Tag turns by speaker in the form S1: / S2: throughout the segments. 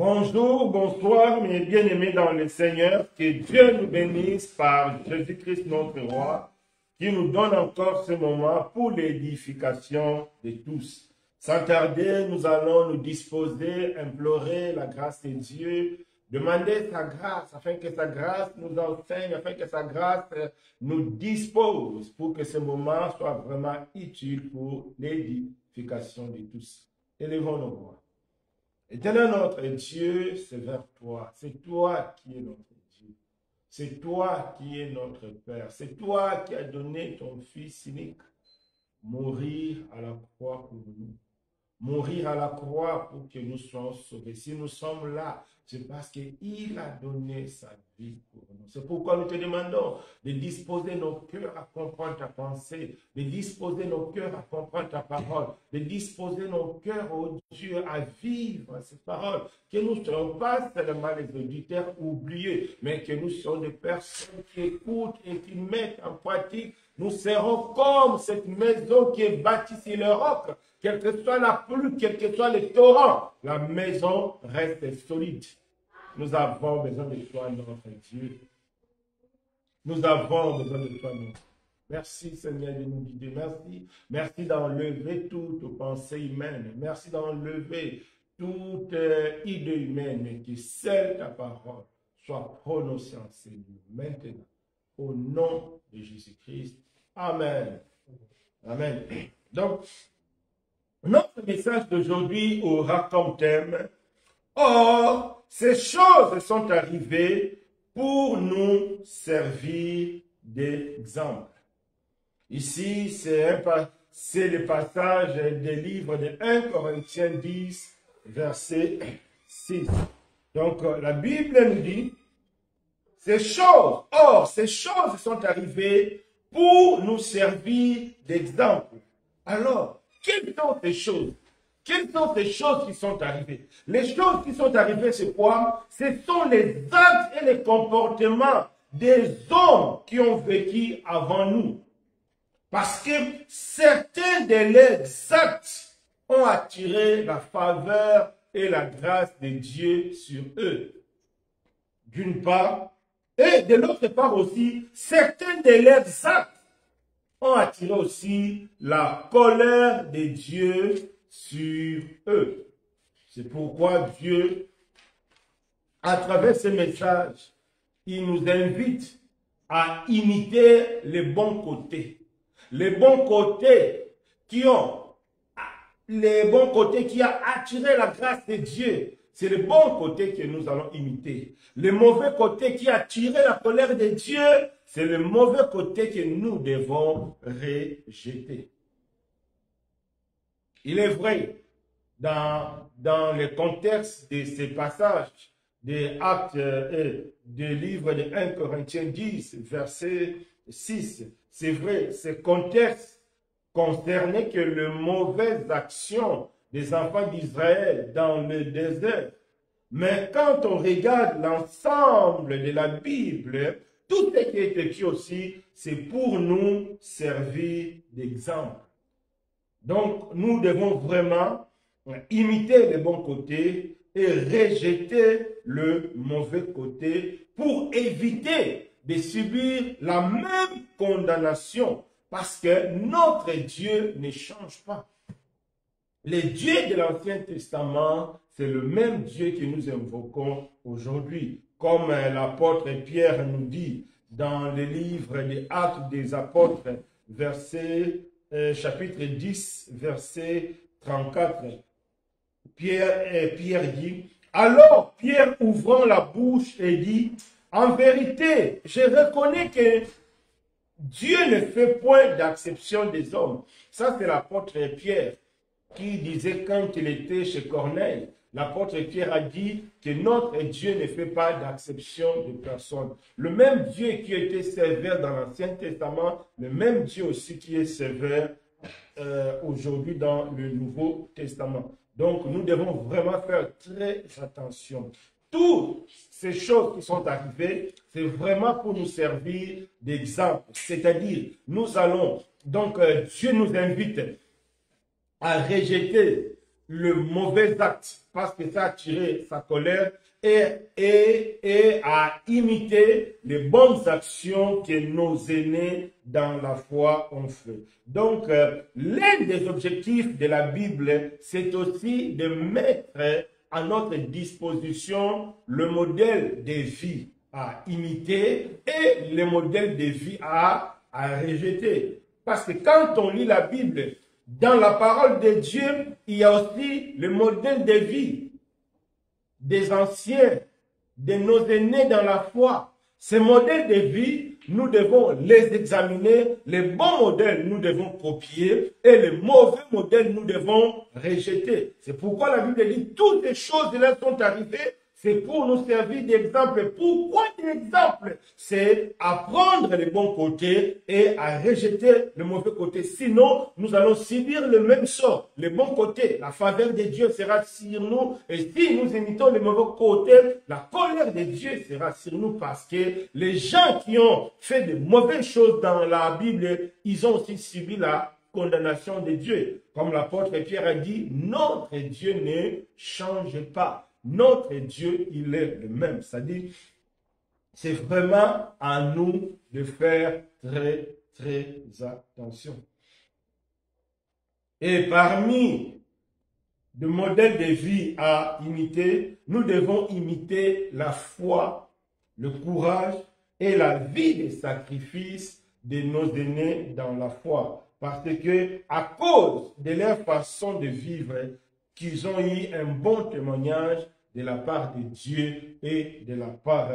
S1: Bonjour, bonsoir, mes bien-aimés dans le Seigneur. Que Dieu nous bénisse par Jésus-Christ notre Roi, qui nous donne encore ce moment pour l'édification de tous. Sans tarder, nous allons nous disposer, implorer la grâce de Dieu, demander sa grâce, afin que sa grâce nous enseigne, afin que sa grâce nous dispose, pour que ce moment soit vraiment utile pour l'édification de tous. Élevons nos voix. Éternel notre Dieu, c'est vers toi. C'est toi qui es notre Dieu. C'est toi qui es notre Père. C'est toi qui as donné ton Fils unique mourir à la croix pour nous. Mourir à la croix pour que nous soyons sauvés. Si nous sommes là, c'est parce qu'il a donné sa vie pour nous. C'est pourquoi nous te demandons de disposer nos cœurs à comprendre ta pensée, de disposer nos cœurs à comprendre ta parole, de disposer nos cœurs, oh Dieu, à vivre ces paroles. Que nous ne soyons pas seulement les auditeurs oubliés, mais que nous soyons des personnes qui écoutent et qui mettent en pratique. Nous serons comme cette maison qui est bâtie sur le roc. Quelle que soit la pluie, quel que soit les torrents, la maison reste solide. Nous avons besoin de toi, notre Dieu. Nous avons besoin de toi, notre Dieu. Merci, Seigneur, de nous guider. Merci. Merci d'enlever toute pensée humaine. Merci d'enlever toute idée humaine, et que seule ta parole soit prononcée en ces lieux maintenant. Au nom de Jésus-Christ. Amen. Amen. Donc, notre message d'aujourd'hui aura comme thème « Or, ces choses sont arrivées pour nous servir d'exemple. » Ici, c'est le passage des livres de 1 Corinthiens 10, verset 6. Donc, la Bible nous dit « Ces choses, or, ces choses sont arrivées pour nous servir d'exemple. » Alors, quelles sont ces choses? Quelles sont ces choses qui sont arrivées? Les choses qui sont arrivées, c'est quoi? Ce sont les actes et les comportements des hommes qui ont vécu avant nous. Parce que certains de leurs actes ont attiré la faveur et la grâce de Dieu sur eux. D'une part, et de l'autre part aussi, certains de leurs actes ont attiré aussi la colère de Dieu sur eux. C'est pourquoi Dieu, à travers ce message, il nous invite à imiter les bons côtés. Les bons côtés qui ont attiré la grâce de Dieu. C'est le bon côté que nous allons imiter. Le mauvais côté qui a attiré la colère de Dieu, c'est le mauvais côté que nous devons rejeter. Il est vrai, dans le contexte de ces passages des actes et des livres de 1 Corinthiens 10, verset 6, c'est vrai, ce contexte concernait que les mauvaises actions des enfants d'Israël dans le désert. Mais quand on regarde l'ensemble de la Bible, tout ce qui est écrit aussi, c'est pour nous servir d'exemple. Donc, nous devons vraiment imiter les bons côtés et rejeter le mauvais côté pour éviter de subir la même condamnation. Parce que notre Dieu ne change pas. Le Dieu de l'Ancien Testament, c'est le même Dieu que nous invoquons aujourd'hui. Comme l'apôtre Pierre nous dit dans le livre des Actes des Apôtres, chapitre 10, verset 34. Pierre dit, alors Pierre ouvrant la bouche et dit, en vérité, je reconnais que Dieu ne fait point d'acception des hommes. Ça, c'est l'apôtre Pierre qui disait quand il était chez Corneille. L'apôtre Pierre a dit que notre Dieu ne fait pas d'acception de personne. Le même Dieu qui était sévère dans l'Ancien Testament, le même Dieu aussi qui est sévère aujourd'hui dans le Nouveau Testament. Donc, nous devons vraiment faire très attention. Toutes ces choses qui sont arrivées, c'est vraiment pour nous servir d'exemple. C'est-à-dire, nous allons, donc Dieu nous invite à rejeter le mauvais acte parce que ça a attiré sa colère et à imiter les bonnes actions que nos aînés dans la foi ont fait. Donc, l'un des objectifs de la Bible, c'est aussi de mettre à notre disposition le modèle de vie à imiter et le modèle de vie à rejeter. Parce que quand on lit la Bible, dans la parole de Dieu, il y a aussi le modèle de vie des anciens, de nos aînés dans la foi. Ces modèles de vie, nous devons les examiner. Les bons modèles, nous devons copier. Et les mauvais modèles, nous devons rejeter. C'est pourquoi la Bible dit, toutes les choses là sont arrivées. C'est pour nous servir d'exemple. Pourquoi d'exemple? C'est à prendre les bons côtés et à rejeter le mauvais côté. Sinon, nous allons subir le même sort. Le bon côté, la faveur de Dieu sera sur nous. Et si nous imitons le mauvais côté, la colère de Dieu sera sur nous parce que les gens qui ont fait de mauvaises choses dans la Bible, ils ont aussi subi la condamnation de Dieu. Comme l'apôtre Pierre a dit, notre Dieu ne change pas. Notre Dieu, il est le même. C'est-à-dire, c'est vraiment à nous de faire très, très attention. Et parmi les modèles de vie à imiter, nous devons imiter la foi, le courage et la vie de sacrifice de nos aînés dans la foi. Parce que, à cause de leur façon de vivre, qu'ils ont eu un bon témoignage de la part de Dieu et de la part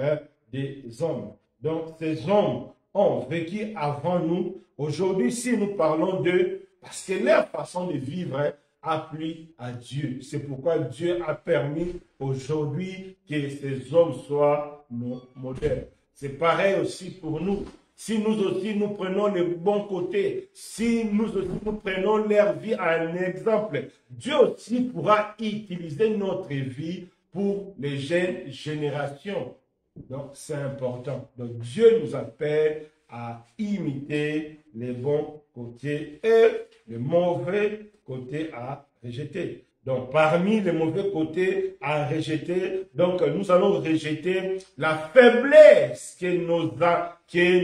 S1: des hommes. Donc, ces hommes ont vécu avant nous. Aujourd'hui, si nous parlons d'eux, parce que leur façon de vivre a plu à Dieu. C'est pourquoi Dieu a permis aujourd'hui que ces hommes soient nos modèles. C'est pareil aussi pour nous. Si nous aussi nous prenons le bon côté, si nous aussi nous prenons leur vie à un exemple, Dieu aussi pourra utiliser notre vie pour les jeunes générations. Donc c'est important. Donc Dieu nous appelle à imiter les bons côtés et les mauvais côtés à rejeter. Donc, parmi les mauvais côtés à rejeter, donc nous allons rejeter la faiblesse que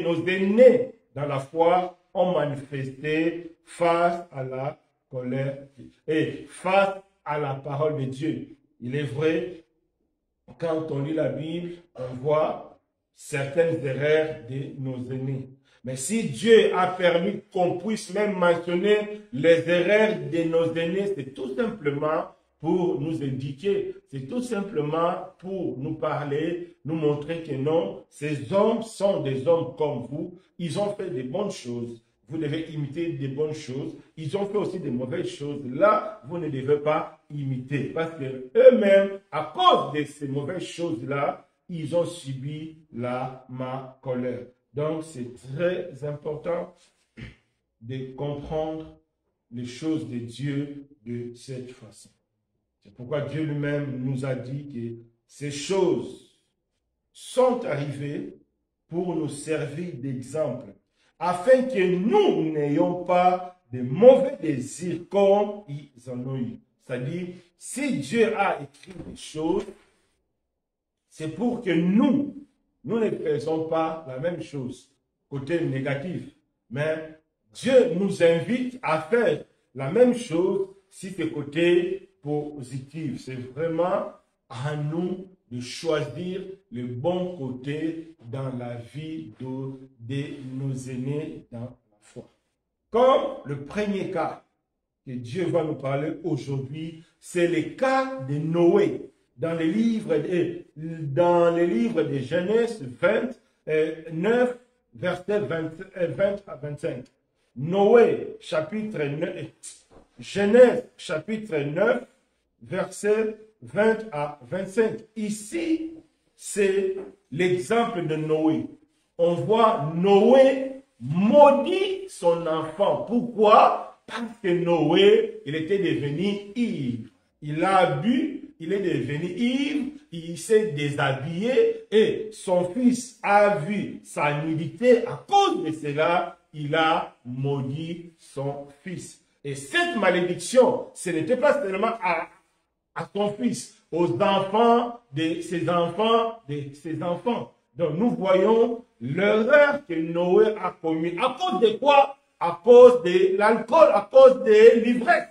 S1: nos aînés dans la foi ont manifestée face à la colère et face à la parole de Dieu. Il est vrai, quand on lit la Bible, on voit certaines erreurs de nos aînés. Mais si Dieu a permis qu'on puisse même mentionner les erreurs de nos aînés, c'est tout simplement pour nous indiquer, c'est tout simplement pour nous parler, nous montrer que non, ces hommes sont des hommes comme vous, ils ont fait des bonnes choses, vous devez imiter des bonnes choses, ils ont fait aussi des mauvaises choses, là, vous ne devez pas imiter, parce que eux-mêmes, à cause de ces mauvaises choses-là, ils ont subi ma colère. Donc, c'est très important de comprendre les choses de Dieu de cette façon. C'est pourquoi Dieu lui-même nous a dit que ces choses sont arrivées pour nous servir d'exemple, afin que nous n'ayons pas de mauvais désirs comme ils en ont eu. C'est-à-dire, si Dieu a écrit des choses, c'est pour que nous ne faisons pas la même chose, côté négatif. Mais Dieu nous invite à faire la même chose si c'est côté positif. C'est vraiment à nous de choisir le bon côté dans la vie de nos aînés dans la foi. Comme le premier cas que Dieu va nous parler aujourd'hui, c'est le cas de Noé. Dans les livres de Genèse 29, versets 20 à 25. Noé, chapitre 9, Genèse, chapitre 9, versets 20 à 25. Ici, c'est l'exemple de Noé. On voit Noé maudit son enfant. Pourquoi? Parce que Noé, il était devenu ivre. Il a bu. Il est devenu ivre, il s'est déshabillé et son fils a vu sa nudité. À cause de cela, il a maudit son fils. Et cette malédiction, ce n'était pas seulement à son fils, aux enfants de ses enfants, de ses enfants. Donc nous voyons l'erreur que Noé a commise. À cause de quoi? À cause de l'alcool, à cause de l'ivresse.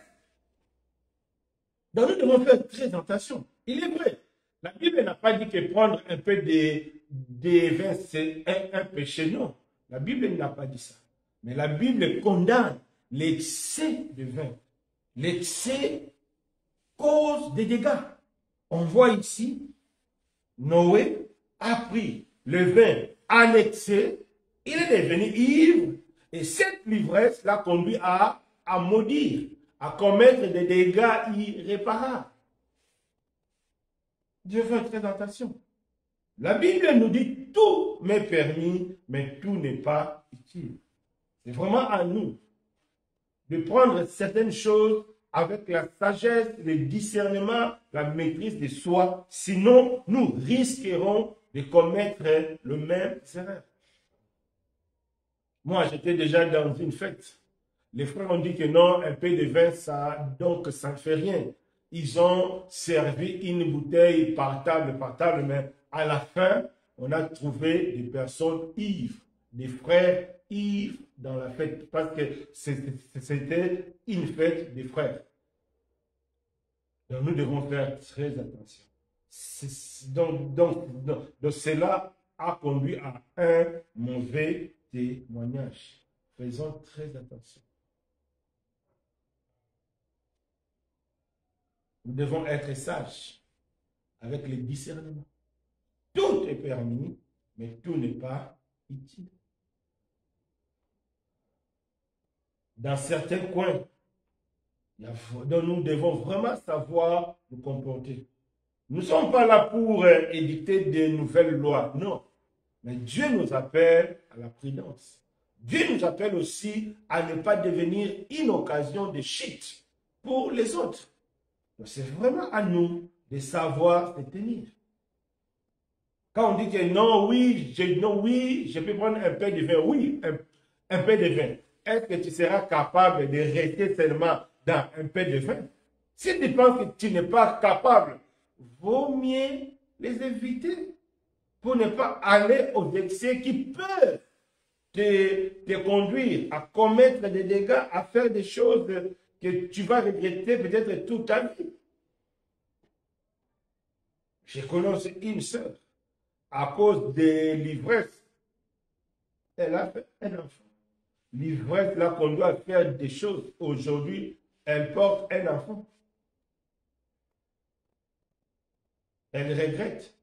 S1: Donc nous devons faire très attention. Il est vrai. La Bible n'a pas dit que prendre un peu de vin, c'est un péché. Non. La Bible n'a pas dit ça. Mais la Bible condamne l'excès de vin. L'excès cause des dégâts. On voit ici, Noé a pris le vin en excès, il est devenu ivre, et cette ivresse l'a conduit à maudire, à commettre des dégâts irréparables. Dieu fait très attention. La Bible nous dit tout m'est permis, mais tout n'est pas utile. C'est vraiment à nous de prendre certaines choses avec la sagesse, le discernement, la maîtrise de soi. Sinon, nous risquerons de commettre le même erreur. Moi, j'étais déjà dans une fête. Les frères ont dit que non, un peu de vin, donc ça ne fait rien. Ils ont servi une bouteille par table, mais à la fin, on a trouvé des personnes ivres, des frères ivres dans la fête, parce que c'était une fête des frères. Donc nous devons faire très attention. Donc cela a conduit à un mauvais témoignage. Faisons très attention. Nous devons être sages avec le discernement. Tout est permis, mais tout n'est pas utile. Dans certains coins, donc nous devons vraiment savoir nous comporter. Nous ne sommes pas là pour édicter de nouvelles lois, non. Mais Dieu nous appelle à la prudence. Dieu nous appelle aussi à ne pas devenir une occasion de chute pour les autres. C'est vraiment à nous de savoir se tenir. Quand on dit que non, oui, je peux prendre un peu de vin, oui, un peu de vin. Est-ce que tu seras capable de rester seulement dans un peu de vin? Si tu penses que tu n'es pas capable, vaut mieux les éviter pour ne pas aller aux excès qui peuvent te conduire à commettre des dégâts, à faire des choses que tu vas regretter peut-être toute ta vie. Je connais une sœur, à cause de l'ivresse, elle a fait un enfant. L'ivresse l'a conduit à faire des choses. Aujourd'hui, elle porte un enfant. Elle regrette.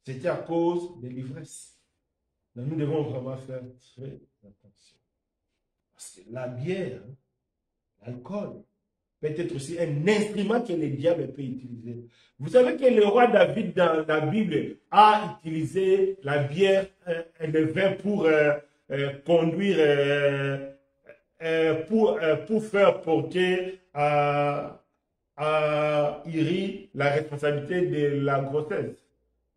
S1: C'était à cause de l'ivresse. Donc nous devons vraiment faire très attention. Parce que la bière, l'alcool, peut être aussi un instrument que le diable peut utiliser. Vous savez que le roi David dans la Bible a utilisé la bière et le vin pour conduire, pour faire porter à Uri la responsabilité de la grossesse.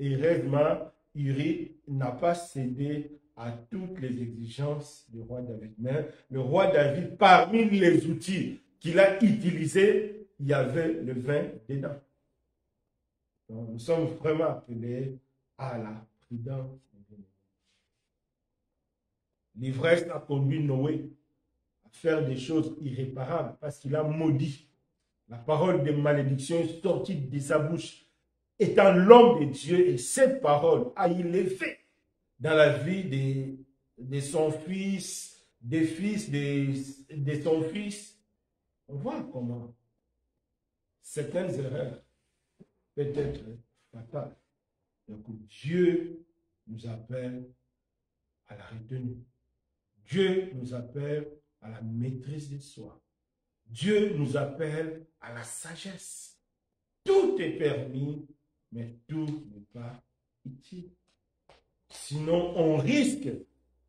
S1: Et heureusement, Uri n'a pas cédé à toutes les exigences du roi David. Mais le roi David, parmi les outils qu'il a utilisés, il y avait le vin dedans. Donc, nous sommes vraiment appelés à la prudence. L'ivresse a conduit Noé à faire des choses irréparables parce qu'il a maudit. La parole de malédiction est sortie de sa bouche. Étant l'homme de Dieu, et cette parole a eu l'effet dans la vie de son fils, des fils de son fils. On voit comment certaines erreurs peuvent être fatales. Donc Dieu nous appelle à la retenue. Dieu nous appelle à la maîtrise de soi. Dieu nous appelle à la sagesse. Tout est permis, mais tout n'est pas utile. Sinon, on risque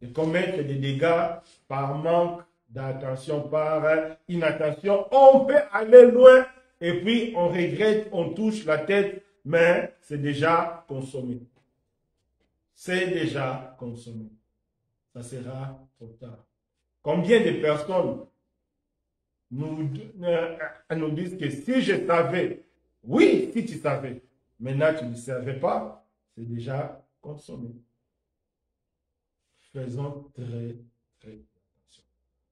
S1: de commettre des dégâts par manque d'attention, par inattention. On peut aller loin et puis on regrette, on touche la tête, mais c'est déjà consommé. C'est déjà consommé. Ça sera trop tard. Combien de personnes nous disent que si je savais, oui, si tu savais, maintenant tu ne savais pas, c'est déjà consommé. Faisons très, très attention.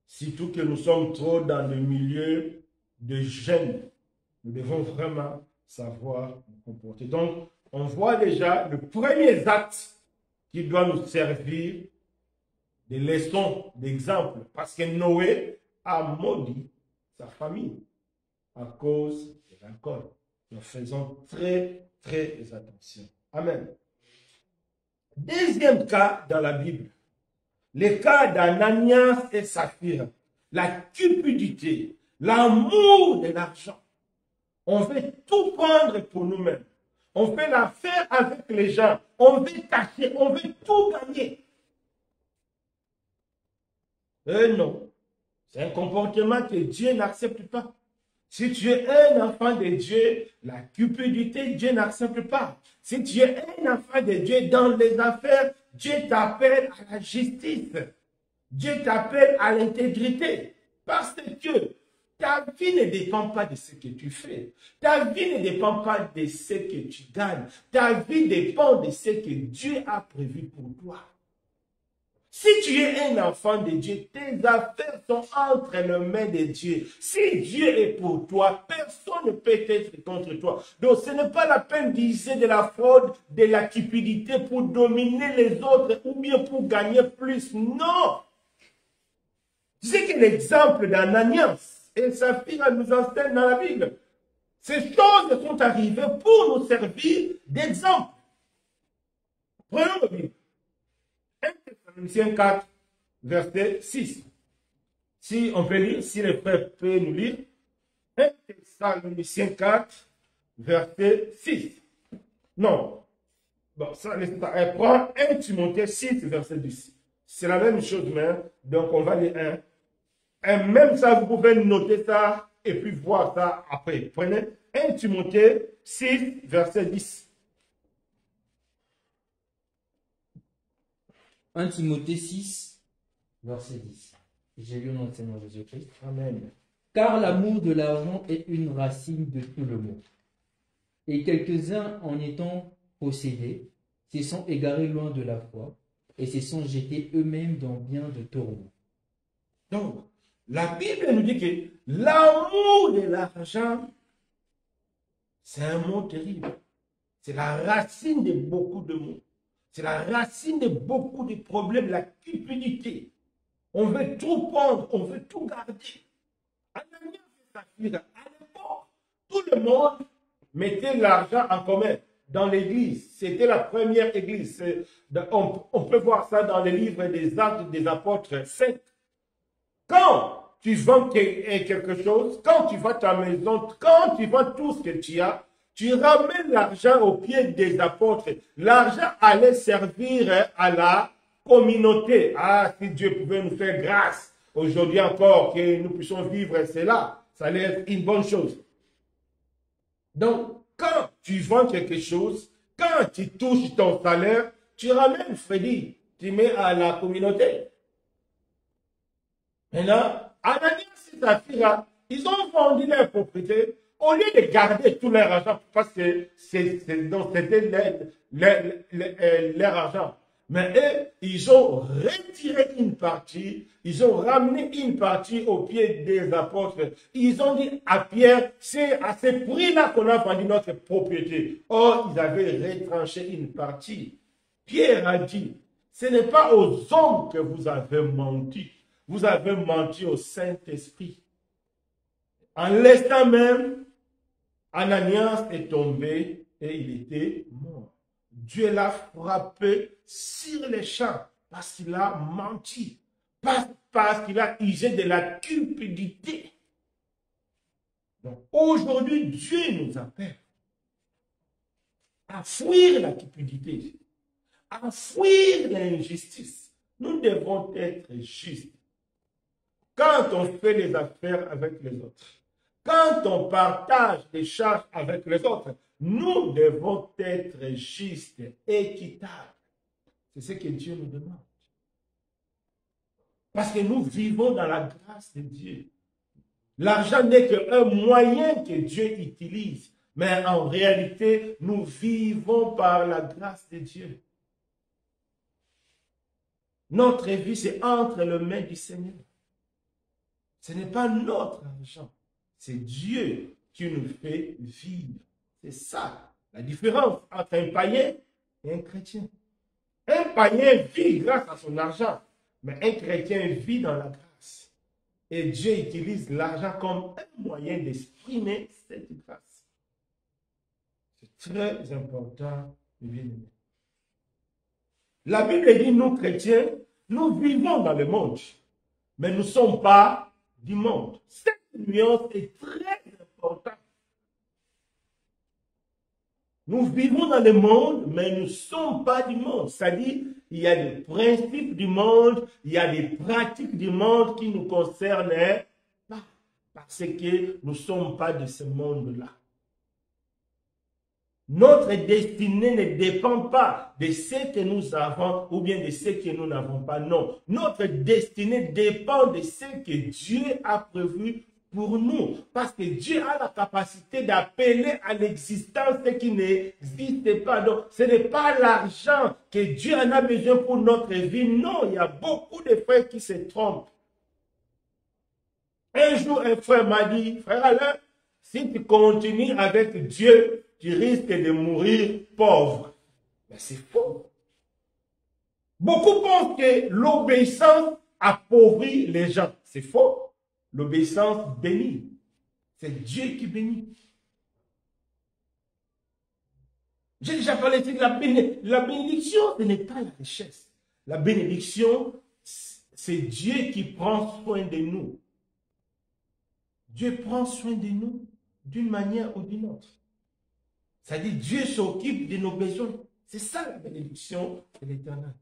S1: Surtout que nous sommes trop dans le milieu de jeunes. Nous devons vraiment savoir nous comporter. Donc, on voit déjà le premier acte qui doit nous servir de leçon, d'exemple. Parce que Noé a maudit sa famille à cause de l'alcool. Nous faisons très, très attention. Amen. Deuxième cas dans la Bible, le cas d'Ananias et Saphira, la cupidité, l'amour de l'argent. On veut tout prendre pour nous-mêmes. On fait l'affaire avec les gens. On veut tâcher, on veut tout gagner. Non, c'est un comportement que Dieu n'accepte pas. Si tu es un enfant de Dieu, la cupidité, Dieu n'accepte pas. Si tu es un enfant de Dieu dans les affaires, Dieu t'appelle à la justice. Dieu t'appelle à l'intégrité. Parce que ta vie ne dépend pas de ce que tu fais. Ta vie ne dépend pas de ce que tu gagnes. Ta vie dépend de ce que Dieu a prévu pour toi. Si tu es un enfant de Dieu, tes affaires sont entre les mains de Dieu. Si Dieu est pour toi, personne ne peut être contre toi. Donc ce n'est pas la peine d'user de la fraude, de la cupidité pour dominer les autres ou bien pour gagner plus. Non! C'est que l'exemple d'Ananias et Saphira nous enseigne dans la Bible. Ces choses sont arrivées pour nous servir d'exemple. Prenons la Bible. 1 Thessaloniciens 4, verset 6. Si on peut lire, si les frères peuvent nous lire. 1 Thessaloniciens 4, verset 6. Non. Bon, ça, elle prend 1 Timothée 6, verset 10. C'est la même chose, mais donc on va lire 1. Et même ça, vous pouvez noter ça et puis voir ça après. Prenez 1 Timothée 6, verset 10.
S2: 1 Timothée 6, verset 10. J'ai lu dans le Seigneur Jésus-Christ.
S1: Amen.
S2: Car l'amour de l'argent est une racine de tout le monde. Et quelques-uns, en étant possédés, se sont égarés loin de la foi et se sont jetés eux-mêmes dans bien de tourments.
S1: Donc, la Bible nous dit que l'amour de l'argent, c'est un mot terrible. C'est la racine de beaucoup de mots. C'est la racine de beaucoup de problèmes, la cupidité. On veut tout prendre, on veut tout garder. Ananias et Saphira, à l'époque, tout le monde mettait l'argent en commun dans l'église. C'était la première église. On peut voir ça dans les livres des Actes des Apôtres 5. Quand tu vends quelque chose, quand tu vends ta maison, quand tu vends tout ce que tu as, tu ramènes l'argent aux pieds des apôtres. L'argent allait servir à la communauté. Ah, si Dieu pouvait nous faire grâce aujourd'hui encore, que nous puissions vivre cela, ça allait être une bonne chose. Donc, quand tu vends quelque chose, quand tu touches ton salaire, tu ramènes, Freddy, tu mets à la communauté. Maintenant, Ananias et Saphira, ils ont vendu leur propriété au lieu de garder tout leur argent, parce que c'était leur argent. Mais eux, ils ont retiré une partie, ils ont ramené une partie au pied des apôtres. Ils ont dit à Pierre, c'est à ce prix-là qu'on a vendu notre propriété. Or, ils avaient retranché une partie. Pierre a dit, ce n'est pas aux hommes que vous avez menti. Vous avez menti au Saint-Esprit. En l'instant même, Ananias est tombé et il était mort. Dieu l'a frappé sur les champs parce qu'il a menti, parce qu'il a usé de la cupidité. Donc aujourd'hui, Dieu nous appelle à fuir la cupidité, à fuir l'injustice. Nous devons être justes. Quand on fait les affaires avec les autres, quand on partage les charges avec les autres, nous devons être justes, équitables. C'est ce que Dieu nous demande. Parce que nous vivons dans la grâce de Dieu. L'argent n'est qu'un moyen que Dieu utilise. Mais en réalité, nous vivons par la grâce de Dieu. Notre vie, c'est entre les mains du Seigneur. Ce n'est pas notre argent. C'est Dieu qui nous fait vivre. C'est ça la différence entre un païen et un chrétien. Un païen vit grâce à son argent, mais un chrétien vit dans la grâce. Et Dieu utilise l'argent comme un moyen d'exprimer cette grâce. C'est très important, bien-aimés. La Bible dit, nous chrétiens, nous vivons dans le monde, mais nous ne sommes pas du monde. Cette nuance est très importante. Nous vivons dans le monde, mais nous ne sommes pas du monde. C'est-à-dire, il y a des principes du monde, il y a des pratiques du monde qui nous concernent pas, parce que nous ne sommes pas de ce monde-là. Notre destinée ne dépend pas de ce que nous avons ou bien de ce que nous n'avons pas. Non, notre destinée dépend de ce que Dieu a prévu pour nous. Parce que Dieu a la capacité d'appeler à l'existence ce qui n'existe pas. Donc, ce n'est pas l'argent que Dieu en a besoin pour notre vie. Non, il y a beaucoup de frères qui se trompent. Un jour, un frère m'a dit, frère Alain, si tu continues avec Dieu, tu risques de mourir pauvre. Mais c'est faux. Beaucoup pensent que l'obéissance appauvrit les gens. C'est faux. L'obéissance bénit. C'est Dieu qui bénit. J'ai déjà parlé de la bénédiction, ce n'est pas la richesse. La bénédiction, c'est Dieu qui prend soin de nous. Dieu prend soin de nous d'une manière ou d'une autre. C'est-à-dire, Dieu s'occupe de nos besoins. C'est ça la bénédiction de l'Éternel.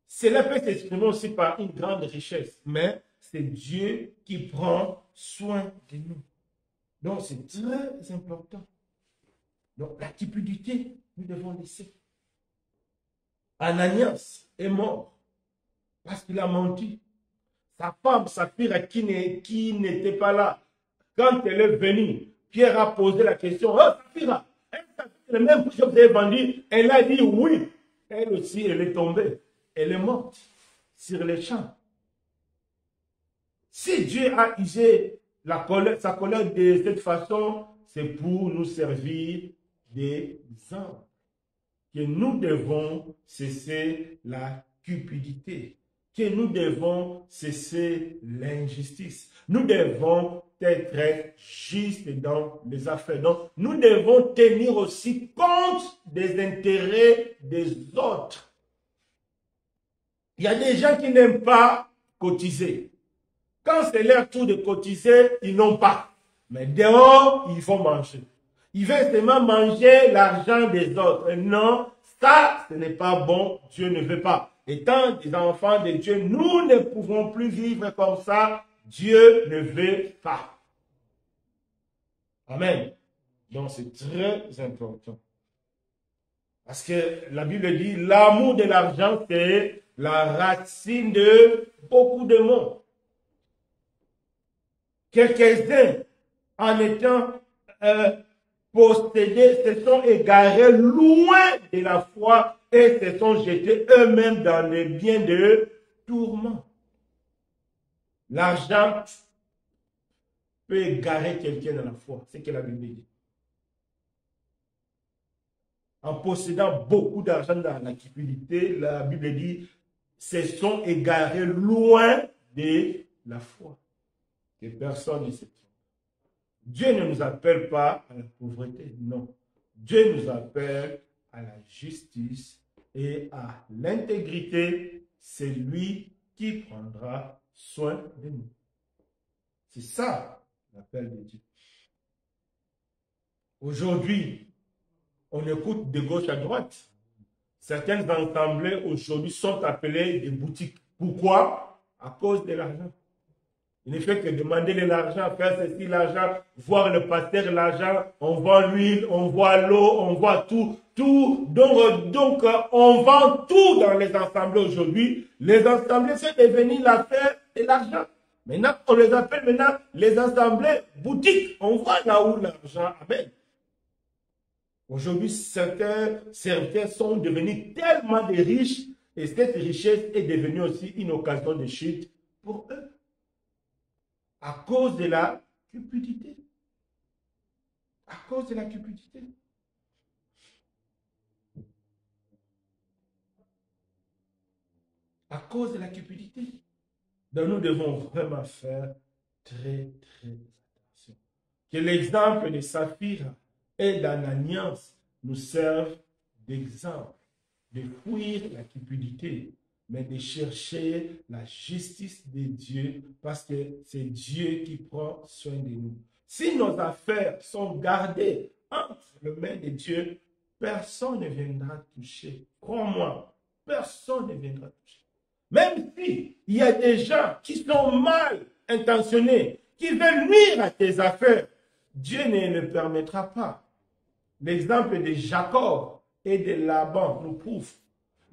S1: Cela peut s'exprimer aussi par une grande richesse, mais c'est Dieu qui prend soin de nous. Donc, c'est très important. Donc, la cupidité, nous devons laisser. Ananias est mort parce qu'il a menti. Sa femme, Saphira, qui n'était pas là, quand elle est venue, Pierre a posé la question, oh Saphira, le même que vous avez vendu, elle a dit oui. Elle aussi, elle est tombée. Elle est morte sur les champs. Si Dieu a usé sa colère de cette façon, c'est pour nous servir des anges. Que nous devons cesser la cupidité. Que nous devons cesser l'injustice. Nous devons être justes dans les affaires. Donc, nous devons tenir aussi compte des intérêts des autres. Il y a des gens qui n'aiment pas cotiser. Quand c'est leur tour de cotiser, ils n'ont pas. Mais dehors, ils vont manger. Ils veulent seulement manger l'argent des autres. Non, ça, ce n'est pas bon. Dieu ne veut pas. Étant des enfants de Dieu, nous ne pouvons plus vivre comme ça. Dieu ne veut pas. Amen. Donc, c'est très important. Parce que la Bible dit, l'amour de l'argent, c'est la racine de beaucoup de maux. Quelques-uns, en étant possédés, se sont égarés loin de la foi et se sont jetés eux-mêmes dans les biens de tourment. L'argent peut égarer quelqu'un dans la foi. C'est ce que la Bible dit. En possédant beaucoup d'argent dans la cupidité, la Bible dit, se sont égarés loin de la foi. Que personne ne se trompe. Dieu ne nous appelle pas à la pauvreté, non. Dieu nous appelle à la justice et à l'intégrité. C'est lui qui prendra soin de nous. C'est ça l'appel de Dieu. Aujourd'hui, on écoute de gauche à droite. Certaines assemblées aujourd'hui sont appelées des boutiques. Pourquoi? À cause de l'argent. Il ne fait que demander de l'argent, faire ceci, l'argent, voir le pasteur, l'argent, on vend l'huile, on voit l'eau, on voit tout. Donc, on vend tout dans les assemblées aujourd'hui. Les assemblées, c'est devenu l'affaire de l'argent. Maintenant, on les appelle maintenant les assemblées boutiques. On voit là où l'argent amène. Aujourd'hui, certains serviteurs sont devenus tellement de riches et cette richesse est devenue aussi une occasion de chute pour eux. À cause de la cupidité. À cause de la cupidité. À cause de la cupidité. Donc nous devons vraiment faire très attention. Que l'exemple de Saphira et d'Ananias nous serve d'exemple, de fuir la cupidité, mais de chercher la justice de Dieu, parce que c'est Dieu qui prend soin de nous. Si nos affaires sont gardées entre les mains de Dieu, personne ne viendra toucher. Crois-moi, personne ne viendra toucher. Même s'il y a des gens qui sont mal intentionnés, qui veulent nuire à tes affaires, Dieu ne le permettra pas. L'exemple de Jacob et de Laban nous prouve.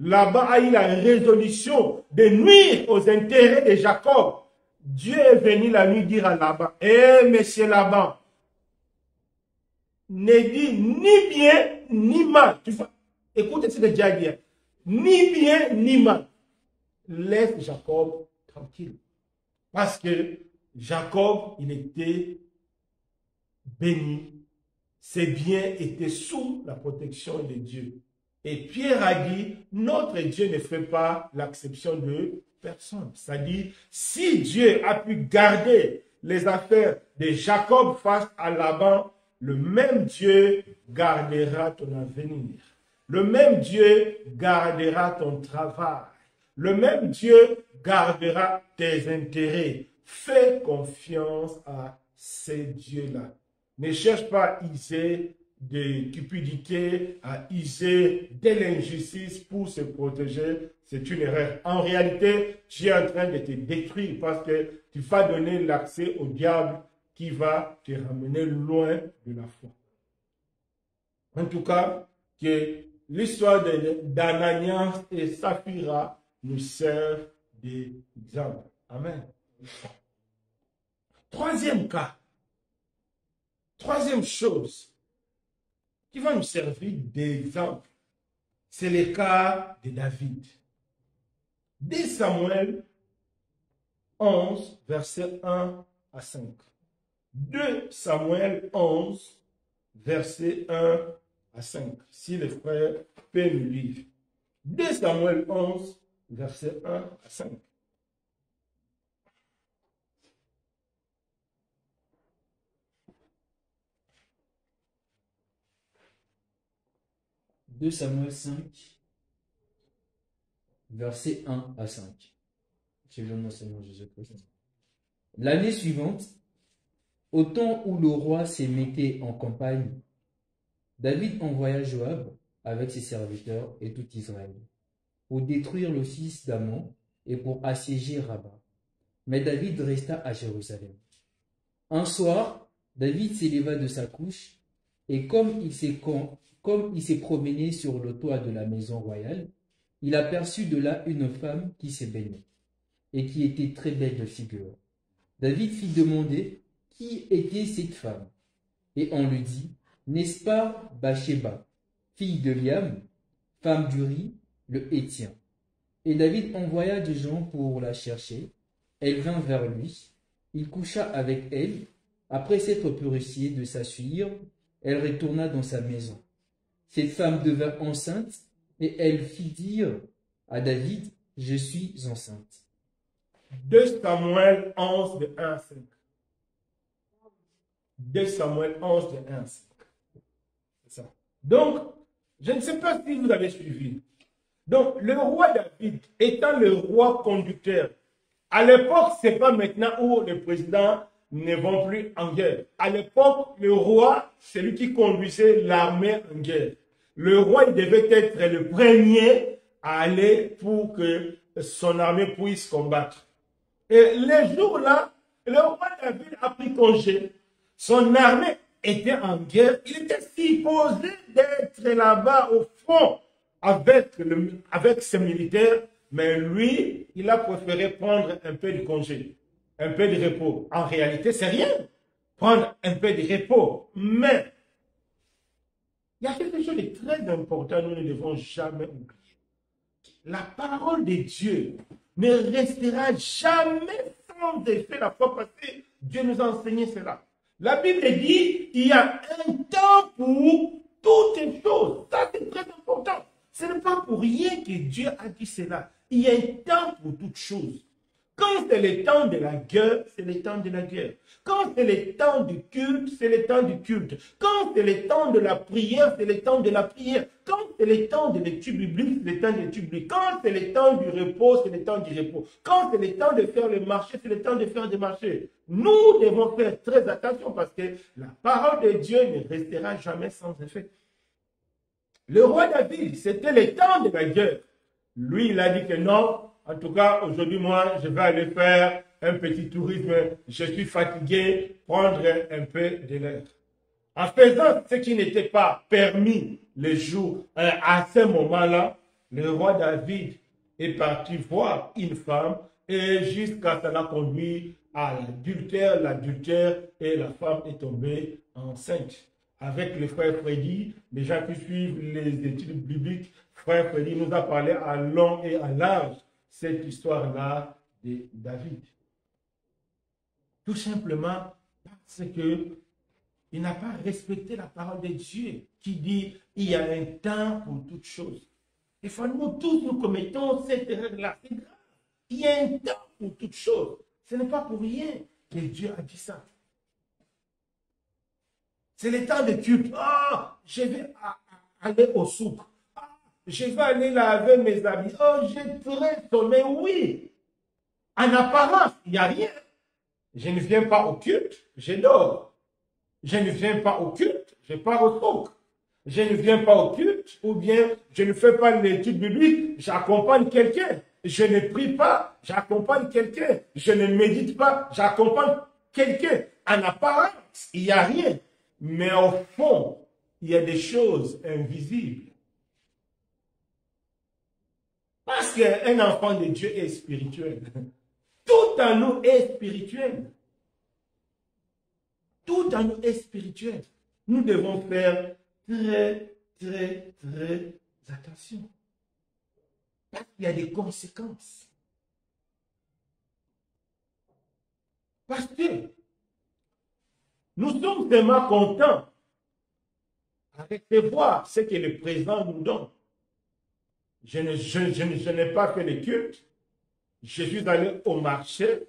S1: Laban a eu la résolution de nuire aux intérêts de Jacob. Dieu est venu la nuit dire à Laban, « Eh, monsieur Laban, ne dis ni bien ni mal. » Écoutez ce que Dieu a dit. Ni bien ni mal. Laisse Jacob tranquille. Parce que Jacob, il était béni. Ses biens étaient sous la protection de Dieu. Et Pierre a dit, notre Dieu ne fait pas l'acception de personne. C'est-à-dire, si Dieu a pu garder les affaires de Jacob face à Laban, le même Dieu gardera ton avenir. Le même Dieu gardera ton travail. Le même Dieu gardera tes intérêts. Fais confiance à ces dieux-là. Ne cherche pas à user de cupidité, à user de l'injustice pour se protéger. C'est une erreur. En réalité, tu es en train de te détruire parce que tu vas donner l'accès au diable qui va te ramener loin de la foi. En tout cas, que l'histoire d'Ananias et Saphira nous sert d'exemple. Amen. Troisième cas. Troisième chose qui va nous servir d'exemple, c'est le cas de David. 2 Samuel 11, versets 1 à 5. 2 Samuel 11, versets 1 à 5. Si les frères peuvent nous lire. 2 Samuel 11, versets 1 à 5.
S2: 2 Samuel 5, versets 1 à 5. Selon notre Seigneur Jésus-Christ. L'année suivante, au temps où le roi se mettait en campagne, David envoya Joab avec ses serviteurs et tout Israël pour détruire le fils d'Amon et pour assiéger Rabat. Mais David resta à Jérusalem. Un soir, David s'éleva de sa couche et comme il s'est promené sur le toit de la maison royale, il aperçut de là une femme qui se baignait et qui était très belle de figure. David fit demander qui était cette femme. Et on lui dit, n'est-ce pas Bathsheba, fille de Liam, femme d'Uri, le Héthien. Et David envoya des gens pour la chercher. Elle vint vers lui. Il coucha avec elle. Après s'être purifiée de sa souillure, elle retourna dans sa maison. Cette femme devint enceinte et elle fit dire à David, je suis enceinte.
S1: 2 Samuel 11 de 1 à 5. 2 Samuel 11 de 1 à 5. C'est ça. Donc, je ne sais pas si vous avez suivi. Donc, le roi David étant le roi conducteur, à l'époque, ce n'est pas maintenant où les présidents ne vont plus en guerre. À l'époque, le roi, c'est lui qui conduisait l'armée en guerre. Le roi, il devait être le premier à aller pour que son armée puisse combattre. Et les jours-là, le roi David a pris congé. Son armée était en guerre. Il était supposé d'être là-bas au front avec ses militaires. Mais lui, il a préféré prendre un peu de congé. un peu de repos. En réalité, c'est rien. Prendre un peu de repos. Mais, il y a quelque chose de très important, nous ne devons jamais oublier. La parole de Dieu ne restera jamais sans effet la fois passée. Dieu nous a enseigné cela. La Bible dit il y a un temps pour toutes les choses. Ça, c'est très important. Ce n'est pas pour rien que Dieu a dit cela. Il y a un temps pour toutes choses. Quand c'est le temps de la guerre, c'est le temps de la guerre. Quand c'est le temps du culte, c'est le temps du culte. Quand c'est le temps de la prière, c'est le temps de la prière. Quand c'est le temps de l'étude biblique, c'est le temps de l'étude biblique. Quand c'est le temps du repos, c'est le temps du repos. Quand c'est le temps de faire le marché, c'est le temps de faire des marchés. Nous devons faire très attention parce que la parole de Dieu ne restera jamais sans effet. Le roi David, c'était le temps de la guerre. Lui, il a dit que non. En tout cas, aujourd'hui, moi, je vais aller faire un petit tourisme. Je suis fatigué, prendre un peu de l'air. En faisant ce qui n'était pas permis les jours, à ce moment-là, le roi David est parti voir une femme et jusqu'à ça l'a conduit à l'adultère et la femme est tombée enceinte. Avec le frère Freddy, les gens qui suivent les études bibliques, frère Freddy nous a parlé à long et à large cette histoire-là de David. Tout simplement parce que il n'a pas respecté la parole de Dieu qui dit il y a un temps pour toutes choses. Et fois nous tous nous commettons cette erreur-là. C'est grave. Il y a un temps pour toutes choses. Ce n'est pas pour rien que Dieu a dit ça. C'est le temps de culte. Ah, je vais aller au souk. Ah, je vais aller laver mes habits. Oh, j'ai très sommeil. Oui. En apparence, il n'y a rien. Je ne viens pas au culte, je dors. Je ne viens pas au culte, je pars au souk. Je ne viens pas au culte, ou bien je ne fais pas l'étude biblique, j'accompagne quelqu'un. Je ne prie pas, j'accompagne quelqu'un. Je ne médite pas, j'accompagne quelqu'un. En apparence, il n'y a rien. Mais au fond, il y a des choses invisibles. Parce qu'un enfant de Dieu est spirituel. Tout en nous est spirituel. Tout en nous est spirituel. Nous devons faire très, très, très attention. Parce qu'il y a des conséquences. Parce que nous sommes tellement contents de recevoir ce que le présent nous donne. Je n'ai pas fait le culte. Je suis allé au marché.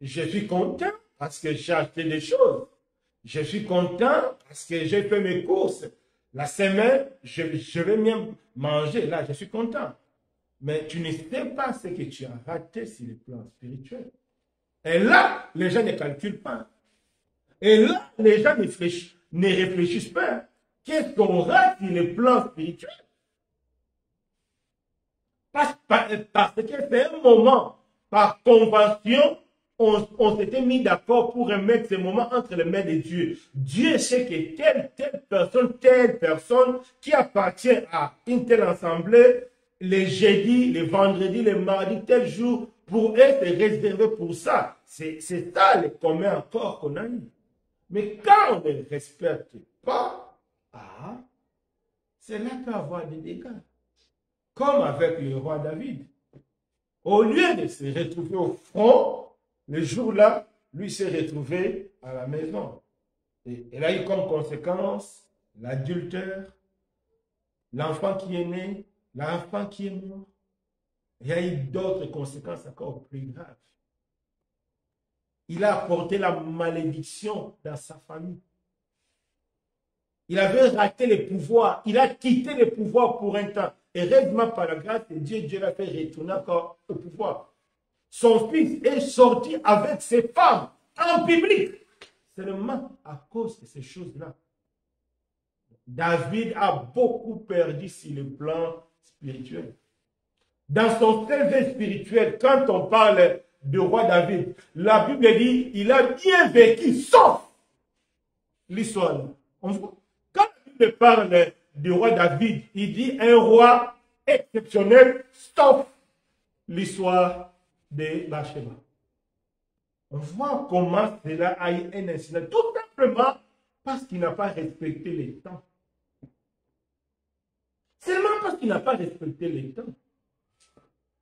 S1: Je suis content parce que j'ai acheté des choses. Je suis content parce que j'ai fait mes courses. La semaine, je vais même manger. Là, je suis content. Mais tu ne sais pas ce que tu as raté sur le plan spirituel. Et là, les gens ne calculent pas. Et là, les gens ne réfléchissent pas. Qu'est-ce qu'on rate sur le plan spirituel? Parce que c'est un moment, par convention, on s'était mis d'accord pour remettre ce moment entre les mains de Dieu. Dieu sait que telle personne qui appartient à une telle assemblée, les jeudis, les vendredis, les mardis, tel jour, pour être réservé pour ça. C'est ça le commun accord qu'on a eu. Mais quand on ne respecte pas, c'est là qu'il peut y avoir des dégâts. Comme avec le roi David. Au lieu de se retrouver au front, le jour-là, lui s'est retrouvé à la maison. Et il a eu comme conséquence l'adultère, l'enfant qui est né, l'enfant qui est mort. Il y a eu d'autres conséquences encore plus graves. Il a apporté la malédiction dans sa famille. Il avait raté le pouvoir. Il a quitté le pouvoir pour un temps. Et heureusement, par la grâce de Dieu, Dieu l'a fait retourner encore au pouvoir. Son fils est sorti avec ses femmes en public. Seulement à cause de ces choses-là. David a beaucoup perdu sur le plan spirituel. Dans son CV spirituel, quand on parle du roi David, la Bible dit il a bien vécu, sauf l'histoire. Quand la Bible parle du roi David, il dit un roi exceptionnel, sauf l'histoire de Bathsheba. On voit comment cela a eu un incident. Tout simplement parce qu'il n'a pas respecté les temps. Seulement parce qu'il n'a pas respecté les temps.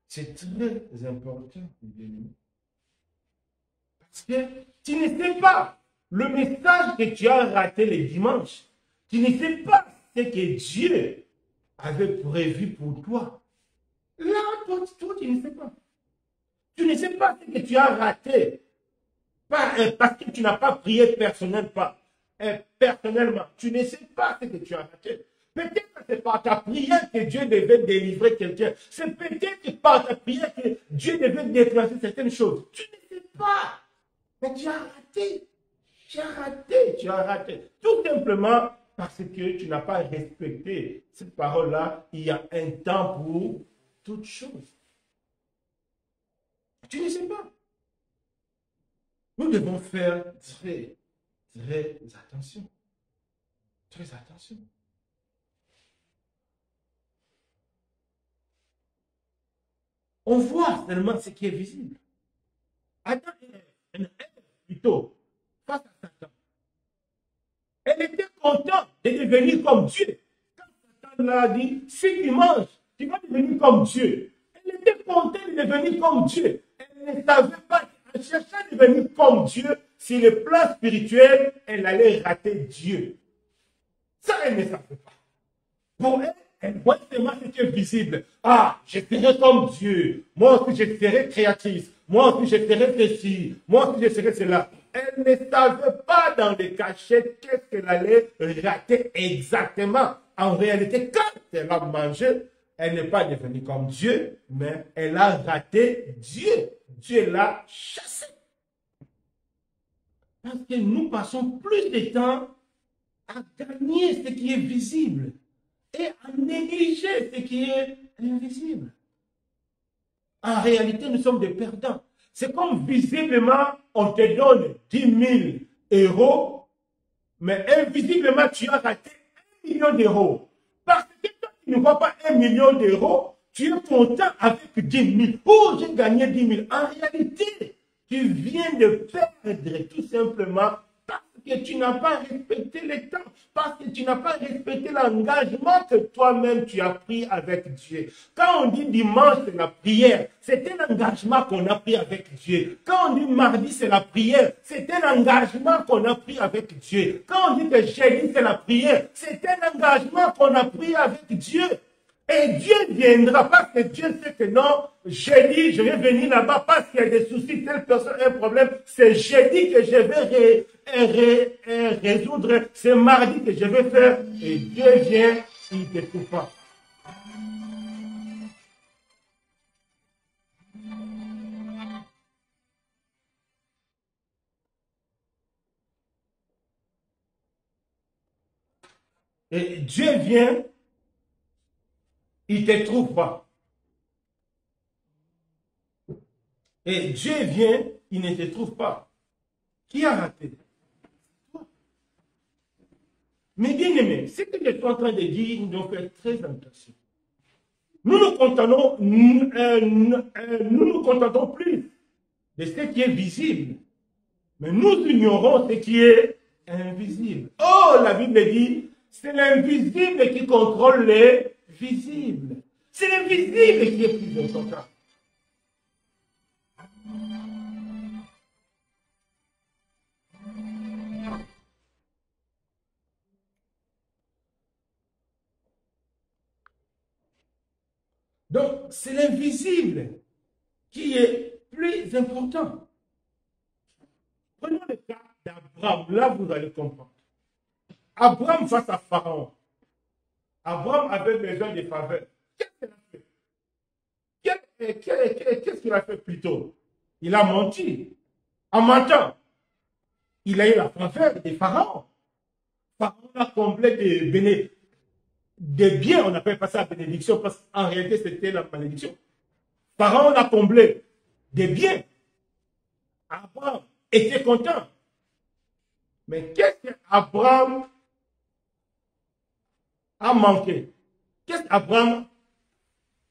S1: C'est très important, bien-aimé. Parce que tu ne sais pas le message que tu as raté les dimanches. Tu ne sais pas ce que Dieu avait prévu pour toi. Là, toi, tu ne sais pas. Tu ne sais pas ce que tu as raté. Parce que tu n'as pas prié personnellement. Tu ne sais pas ce que tu as raté. Peut-être que c'est par ta prière que Dieu devait délivrer quelqu'un. C'est peut-être par ta prière que Dieu devait déclencher certaines choses. Tu ne sais pas. Mais tu as raté. Tu as raté. Tu as raté. Tout simplement parce que tu n'as pas respecté cette parole-là. Il y a un temps pour toutes choses. Tu ne sais pas. Nous devons faire très attention. Très attention. On voit seulement ce qui est visible. Adam et Ève, plutôt, face à Satan. Elle était contente de devenir comme Dieu. Quand Satan l'a dit, si tu manges, tu vas devenir comme Dieu. Elle était contente de devenir comme Dieu. Elle ne savait pas, elle cherchait à devenir comme Dieu. Sur le plan spirituel, elle allait rater Dieu. Ça, elle ne savait pas. Pour elle, elle voit seulement ce qui est visible. Ah, je serai comme Dieu. Moi aussi, je serai créatrice. Moi aussi, je serai ceci. Moi aussi, je serai cela. Elle ne savait pas dans les cachettes qu'est-ce qu'elle allait rater exactement. En réalité, quand elle a mangé, elle n'est pas devenue comme Dieu, mais elle a raté Dieu. Dieu l'a chassée. Parce que nous passons plus de temps à gagner ce qui est visible et à négliger ce qui est invisible. En réalité, nous sommes des perdants. C'est comme visiblement, on te donne 10 000 euros, mais invisiblement, tu as raté 1 million d'euros. Parce que toi, tu ne vois pas 1 million d'euros, tu es content avec 10 000. Oh, j'ai gagné 10 000. En réalité, tu viens de perdre tout simplement parce que tu n'as pas respecté les temps, parce que tu n'as pas respecté l'engagement que toi-même tu as pris avec Dieu. Quand on dit dimanche, c'est la prière, c'est un engagement qu'on a pris avec Dieu. Quand on dit mardi, c'est la prière, c'est un engagement qu'on a pris avec Dieu. Quand on dit que jeudi, c'est la prière, c'est un engagement qu'on a pris avec Dieu. Et Dieu viendra parce que Dieu sait que non, jeudi, je vais venir là-bas parce qu'il y a des soucis, telle personne a un problème. C'est jeudi que je vais résoudre, c'est mardi que je vais faire. Et Dieu vient, il ne te trouve pas. Et Dieu vient, il ne te trouve pas. Et Dieu vient, il ne te trouve pas. Qui a raté? Toi. Mais bien aimé, ce que je suis en train de dire, nous devons faire très attention. Nous nous contentons plus de ce qui est visible. Mais nous ignorons ce qui est invisible. Oh, la Bible dit, c'est l'invisible qui contrôle les visibles. C'est l'invisible qui est plus important. Donc, c'est l'invisible qui est plus important. Prenons le cas d'Abraham. Là, vous allez comprendre. Abraham face à Pharaon. Abraham avait besoin de faveur. Qu'est-ce qu'il a fait plutôt? Il a menti. En mentant, il a eu la faveur des pharaons. Pharaon a comblé des biens, on n'appelle pas ça bénédiction, parce qu'en réalité, c'était la malédiction. Pharaon a comblé des biens. Abraham était content. Mais qu'est-ce qu'Abraham a manqué? Qu'est-ce qu'Abraham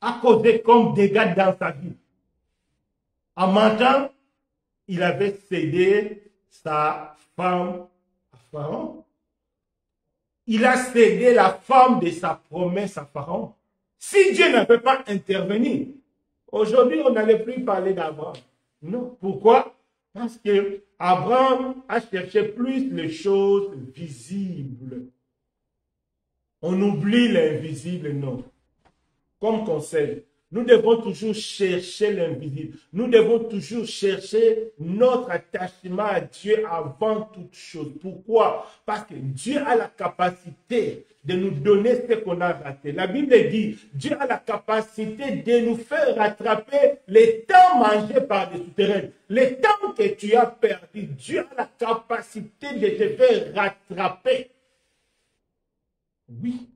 S1: a causé comme dégâts dans sa vie? En mentant, il avait cédé sa femme à Pharaon. Il a cédé la femme de sa promesse à Pharaon. Si Dieu n'avait pas intervenu, aujourd'hui, on n'allait plus parler d'Abraham. Non. Pourquoi? Parce que Abraham a cherché plus les choses visibles. On oublie l'invisible, non. Comme conseil, nous devons toujours chercher l'invisible. Nous devons toujours chercher notre attachement à Dieu avant toute chose. Pourquoi? Parce que Dieu a la capacité de nous donner ce qu'on a raté. La Bible dit, Dieu a la capacité de nous faire rattraper les temps mangés par des souterrains. Les temps que tu as perdu, Dieu a la capacité de te faire rattraper. Oui.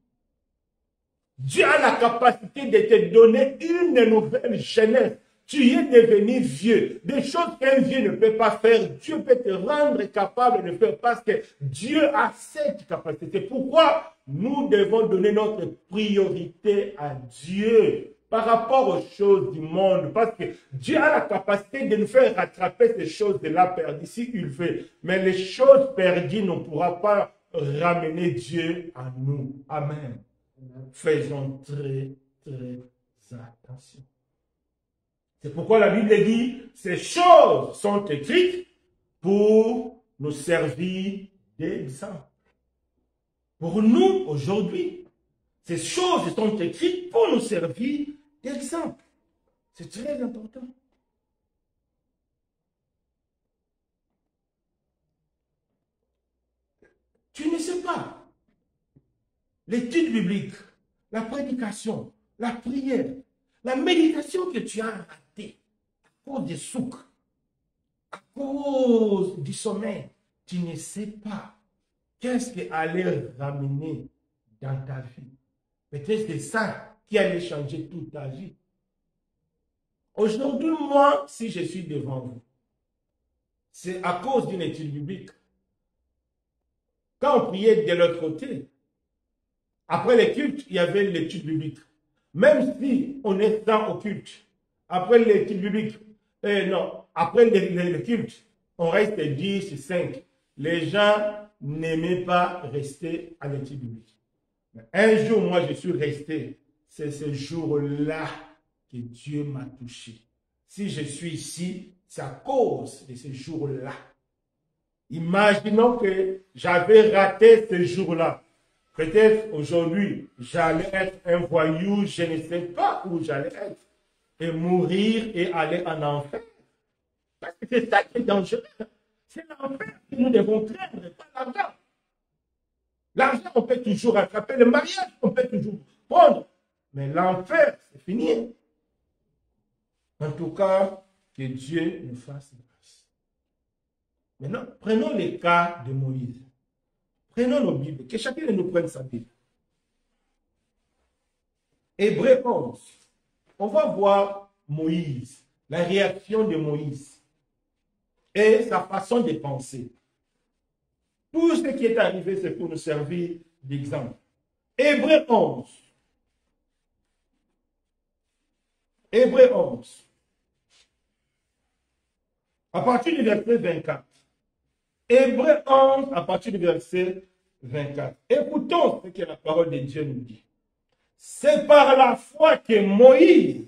S1: Dieu a la capacité de te donner une nouvelle jeunesse. Tu es devenu vieux. Des choses qu'un vieux ne peut pas faire, Dieu peut te rendre capable de faire parce que Dieu a cette capacité. Pourquoi nous devons donner notre priorité à Dieu par rapport aux choses du monde? Parce que Dieu a la capacité de nous faire rattraper ces choses de la perdu si il veut. Mais les choses perdues ne pourront pas ramener Dieu à nous. Amen. Faisons très, très attention. C'est pourquoi la Bible dit, ces choses sont écrites pour nous servir d'exemple. Pour nous, aujourd'hui, ces choses sont écrites pour nous servir d'exemple. C'est très important. Tu ne sais pas. L'étude biblique, la prédication, la prière, la méditation que tu as ratée à cause des sucres, à cause du sommeil, tu ne sais pas qu'est-ce qui allait ramener dans ta vie. Peut-être que c'est ça qui allait changer toute ta vie. Aujourd'hui, moi, si je suis devant vous, c'est à cause d'une étude biblique. Quand on priait de l'autre côté, après les cultes, il y avait l'étude biblique. Même si on est dans au culte, après l'étude biblique, après le culte, on reste 10, 5. Les gens n'aimaient pas rester à l'étude biblique. Mais un jour, moi, je suis resté. C'est ce jour-là que Dieu m'a touché. Si je suis ici, c'est à cause de ce jour-là. Imaginons que j'avais raté ce jour-là. Peut-être aujourd'hui, j'allais être un voyou, je ne sais pas où j'allais être. Et mourir et aller en enfer. Parce que c'est ça qui est dangereux. C'est l'enfer que nous devons craindre, pas l'argent. L'argent, on peut toujours attraper. Le mariage, on peut toujours prendre. Mais l'enfer, c'est fini. En tout cas, que Dieu nous fasse grâce. Maintenant, prenons les cas de Moïse. Prenons nos Bibles, que chacun de nous prenne sa Bible. Hébreux 11. On va voir Moïse, la réaction de Moïse et sa façon de penser. Tout ce qui est arrivé, c'est pour nous servir d'exemple. Hébreux 11. Hébreux 11. À partir du verset 24. Hébreux 11, à partir du verset 24. Écoutons ce que la parole de Dieu nous dit. C'est par la foi que Moïse,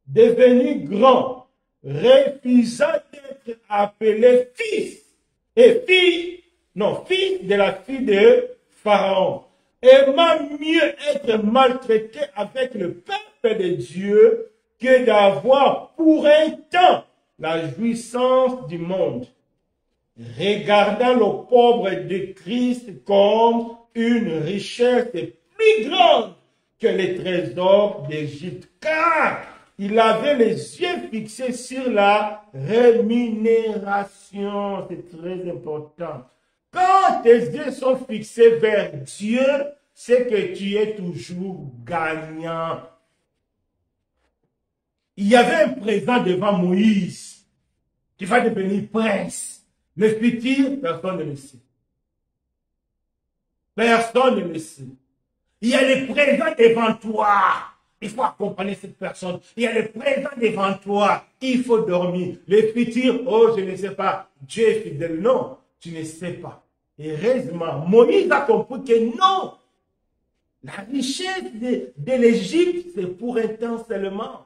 S1: devenu grand, refusa d'être appelé fils fils de la fille de Pharaon. Aima mieux être maltraité avec le peuple de Dieu que d'avoir pour un temps la jouissance du monde. Regardant le pauvre de Christ comme une richesse plus grande que les trésors d'Égypte, car il avait les yeux fixés sur la rémunération. C'est très important. Quand tes yeux sont fixés vers Dieu, c'est que tu es toujours gagnant. Il y avait un présent devant Moïse qui va devenir prince. Le futur, personne ne le sait. Personne ne le sait. Il y a les présents devant toi. Il faut accompagner cette personne. Il y a le présent devant toi. Il faut dormir. Le futur, oh, je ne sais pas. Dieu est fidèle. Non, tu ne sais pas. Heureusement, Moïse a compris que non. La richesse de l'Égypte, c'est pour un temps seulement.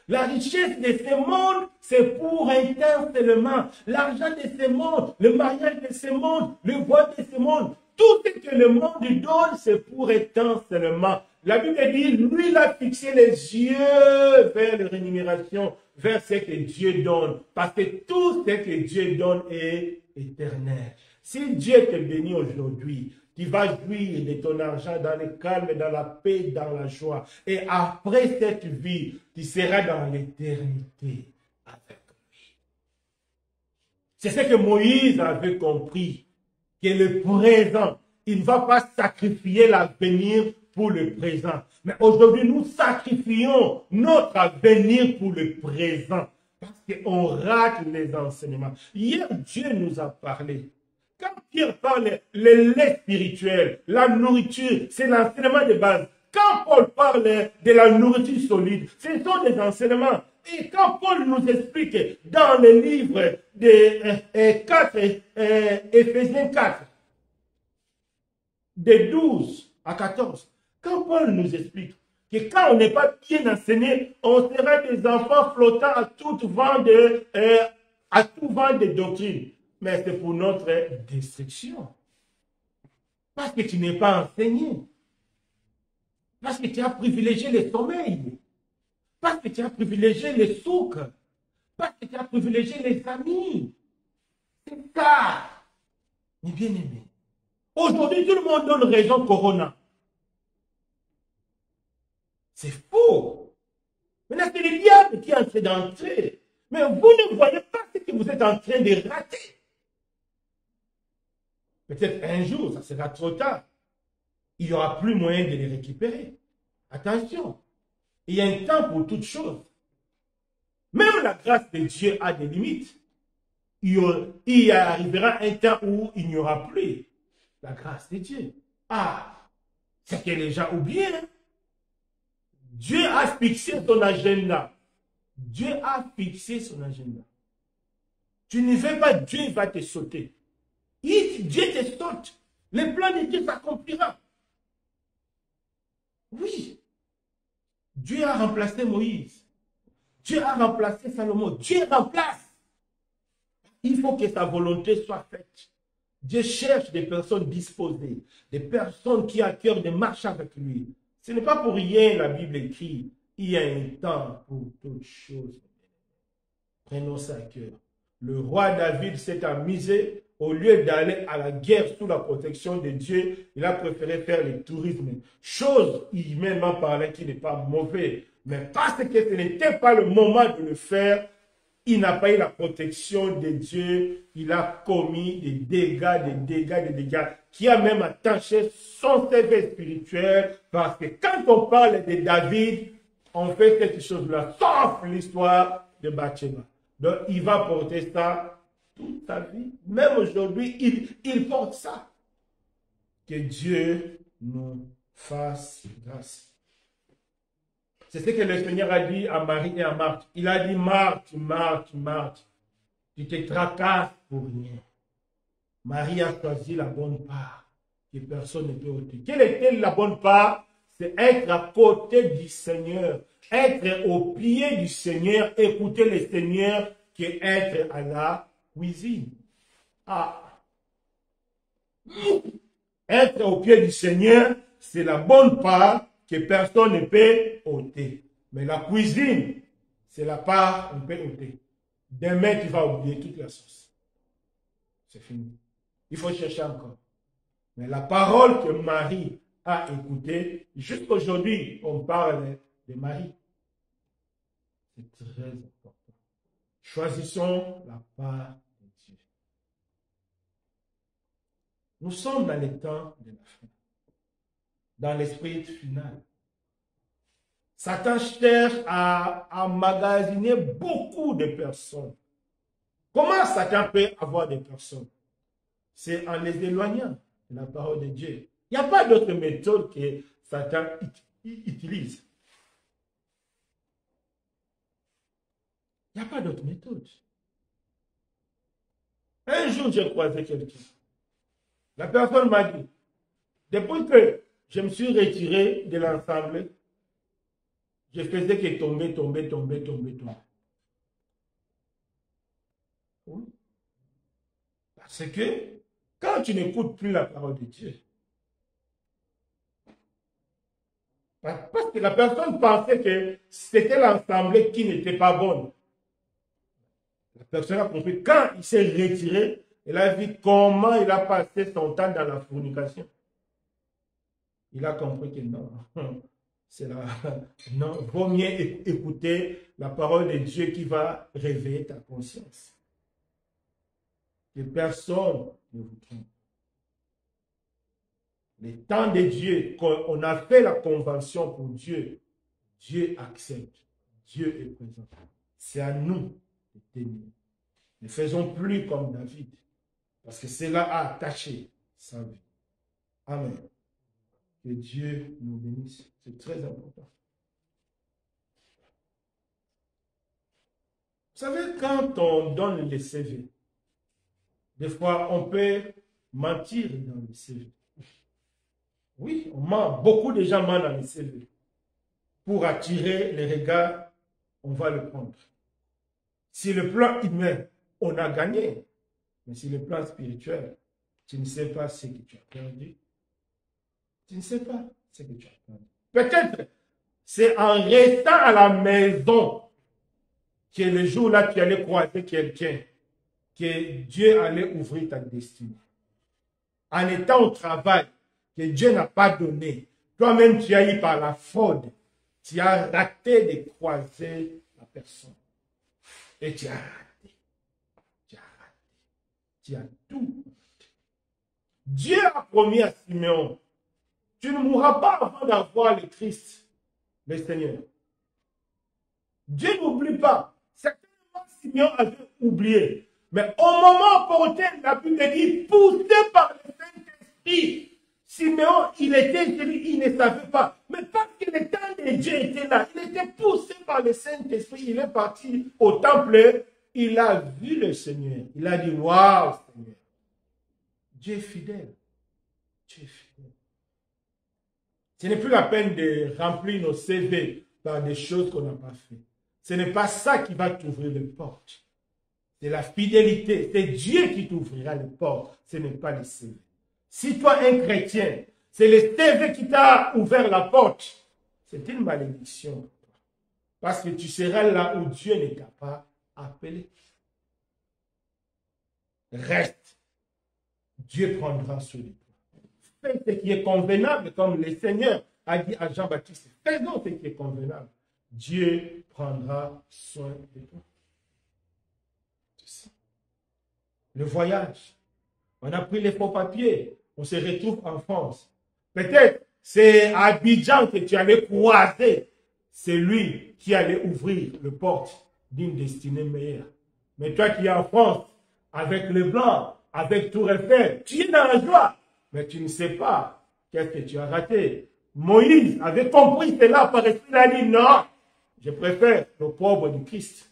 S1: La richesse de ce monde, c'est pour un temps seulement. L'argent de ce monde, le mariage de ce monde, le voile de ce monde, tout ce que le monde donne, c'est pour un temps seulement. La Bible dit, lui, il a fixé les yeux vers les rémunérations, vers ce que Dieu donne. Parce que tout ce que Dieu donne est éternel. Si Dieu te bénit aujourd'hui, tu vas jouir de ton argent dans le calme, dans la paix, dans la joie. Et après cette vie, tu seras dans l'éternité avec lui. C'est ce que Moïse avait compris, que le présent, il ne va pas sacrifier l'avenir pour le présent. Mais aujourd'hui, nous sacrifions notre avenir pour le présent. Parce qu'on rate les enseignements. Hier, Dieu nous a parlé. Quand Pierre parle, le lait spirituel, la nourriture, c'est l'enseignement de base. Quand Paul parle de la nourriture solide, ce sont des enseignements. Et quand Paul nous explique dans le livre de 4, Éphésiens 4, de 12 à 14, quand Paul nous explique que quand on n'est pas bien enseigné, on sera des enfants flottants à tout vent de doctrine. Mais c'est pour notre destruction. Parce que tu n'es pas enseigné. Parce que tu as privilégié le sommeil. Parce que tu as privilégié les souks. Parce que tu as privilégié les amis. C'est ça. Mais bien aimé. Aujourd'hui, tout le monde donne raison Corona. C'est faux. Maintenant, c'est le diable qui est en train d'entrer. Mais vous ne voyez pas ce que vous êtes en train de rater. Peut-être un jour, ça sera trop tard. Il n'y aura plus moyen de les récupérer. Attention, il y a un temps pour toutes choses. Même la grâce de Dieu a des limites. Il arrivera un temps où il n'y aura plus la grâce de Dieu. Ah, c'est que les gens oublient. Hein? Dieu a fixé son agenda. Dieu a fixé son agenda. Tu ne veux pas, Dieu va te sauter. Dieu te saute. Le plan de Dieu s'accomplira. Oui. Dieu a remplacé Moïse. Dieu a remplacé Salomon. Dieu remplace. Il faut que sa volonté soit faite. Dieu cherche des personnes disposées, des personnes qui ont à cœur de marcher avec lui. Ce n'est pas pour rien la Bible écrit. Il y a un temps pour toutes choses. Prenons ça à cœur. Le roi David s'est amusé. Au lieu d'aller à la guerre sous la protection de Dieu, il a préféré faire le tourisme. Chose humainement parlant qui n'est pas mauvais. Mais parce que ce n'était pas le moment de le faire, il n'a pas eu la protection de Dieu. Il a commis des dégâts, qui a même attaché son CV spirituel. Parce que quand on parle de David, on fait quelque chose là, sauf l'histoire de Bathsheba. Donc il va porter ça toute sa vie. Même aujourd'hui, il porte ça. Que Dieu nous fasse grâce. C'est ce que le Seigneur a dit à Marie et à Marthe. Il a dit, Marthe, tu te tracasses pour rien. Marie a choisi la bonne part que personne ne peut ôter. Quelle était la bonne part? C'est être à côté du Seigneur, être au pied du Seigneur, écouter le Seigneur, qui est être à la cuisine. Ah. Être au pied du Seigneur, c'est la bonne part que personne ne peut ôter. Mais la cuisine, c'est la part qu'on peut ôter. Demain, tu vas oublier toute la sauce. C'est fini. Il faut chercher encore. Mais la parole que Marie a écoutée, jusqu'aujourd'hui, on parle de Marie. C'est très important. Choisissons la part de Dieu. Nous sommes dans les temps de la fin, dans l'esprit final. Satan cherche à emmagasiner beaucoup de personnes. Comment Satan peut avoir des personnes? C'est en les éloignant de la parole de Dieu. Il n'y a pas d'autre méthode que Satan utilise. Il n'y a pas d'autre méthode. Un jour, j'ai croisé quelqu'un. La personne m'a dit, depuis que je me suis retiré de l'ensemble, je faisais que tomber. Oui. Parce que quand tu n'écoutes plus la parole de Dieu, parce que la personne pensait que c'était l'ensemble qui n'était pas bonne. La personne a compris. Quand il s'est retiré, il a vu comment il a passé son temps dans la fornication. Il a compris que non, c'est là. Non, vaut mieux écouter la parole de Dieu qui va réveiller ta conscience. Que personne ne vous trompe. Le temps de Dieu, quand on a fait la convention pour Dieu, Dieu accepte. Dieu est présent. C'est à nous de tenir. Ne faisons plus comme David, parce que cela a attaché sa vie. Amen. Que Dieu nous bénisse. C'est très important. Vous savez, quand on donne les CV, des fois, on peut mentir dans les CV. Oui, on ment. Beaucoup de gens mentent dans les CV. Pour attirer les regards, on va le prendre. Si le plan humain, on a gagné. Mais si le plan spirituel, tu ne sais pas ce que tu as perdu. Tu ne sais pas ce que tu as perdu. Peut-être, c'est en restant à la maison que le jour-là, tu allais croiser quelqu'un, que Dieu allait ouvrir ta destinée. En étant au travail, que Dieu n'a pas donné, toi-même tu as eu par la fraude, tu as raté de croiser la personne. Et tu as raté. Tu as raté. Tu as tout raté. Dieu a promis à Simeon, tu ne mourras pas avant d'avoir le Christ, le Seigneur. Dieu n'oublie pas. Certainement, Simeon avait oublié. Mais au moment opportun, la Bible dit, poussé par le Saint-Esprit, Simeon, il était, il ne savait pas. Mais parce que le temps de Dieu était là, il était poussé par le Saint-Esprit, il est parti au temple, il a vu le Seigneur. Il a dit, waouh, Seigneur, Dieu est fidèle. Dieu est fidèle. Ce n'est plus la peine de remplir nos CV par des choses qu'on n'a pas fait. Ce n'est pas ça qui va t'ouvrir les portes. C'est la fidélité. C'est Dieu qui t'ouvrira les portes. Ce n'est pas le CV. Si toi, un chrétien, c'est le CV qui t'a ouvert la porte, c'est une malédiction. Parce que tu seras là où Dieu ne t'a pas appelé. Reste. Dieu prendra soin de toi. Fais ce qui est convenable, comme le Seigneur a dit à Jean-Baptiste. Faisons ce qui est convenable. Dieu prendra soin de toi. Le voyage. On a pris les faux papiers. On se retrouve en France. Peut-être c'est à Abidjan que tu allais croiser. C'est lui qui allait ouvrir le porte d'une destinée meilleure. Mais toi qui es en France, avec le blanc, avec Tour Eiffel, tu es dans la joie. Mais tu ne sais pas qu'est-ce que tu as raté. Moïse avait compris cela par esprit. Il a dit non, je préfère le pauvre du Christ.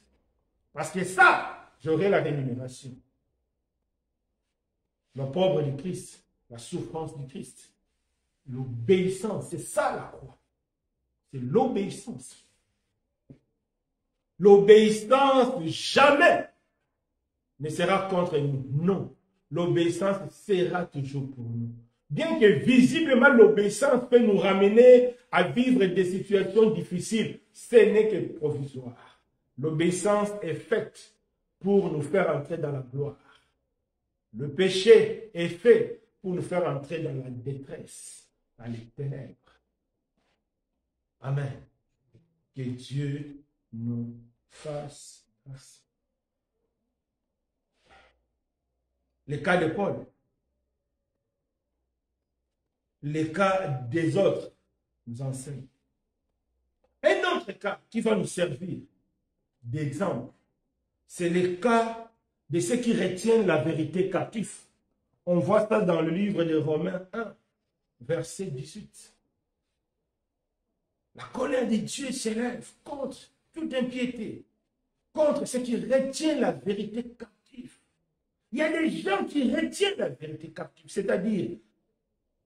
S1: Parce que ça, j'aurai la rémunération. Le pauvre du Christ, la souffrance du Christ, l'obéissance, c'est ça la croix. C'est l'obéissance. L'obéissance jamais ne sera contre nous. Non. L'obéissance sera toujours pour nous. Bien que visiblement l'obéissance peut nous ramener à vivre des situations difficiles, ce n'est que provisoire. L'obéissance est faite pour nous faire entrer dans la gloire. Le péché est fait pour nous faire entrer dans la détresse, dans les ténèbres. Amen. Que Dieu nous fasse grâce. Le cas de Paul. Le cas des autres nous enseignent. Un autre cas qui va nous servir d'exemple, c'est le cas de ceux qui retiennent la vérité captive. On voit ça dans le livre de Romains 1, verset 18. La colère de Dieu s'élève contre toute impiété. contre ceux qui retiennent la vérité captive. Il y a des gens qui retiennent la vérité captive, c'est-à-dire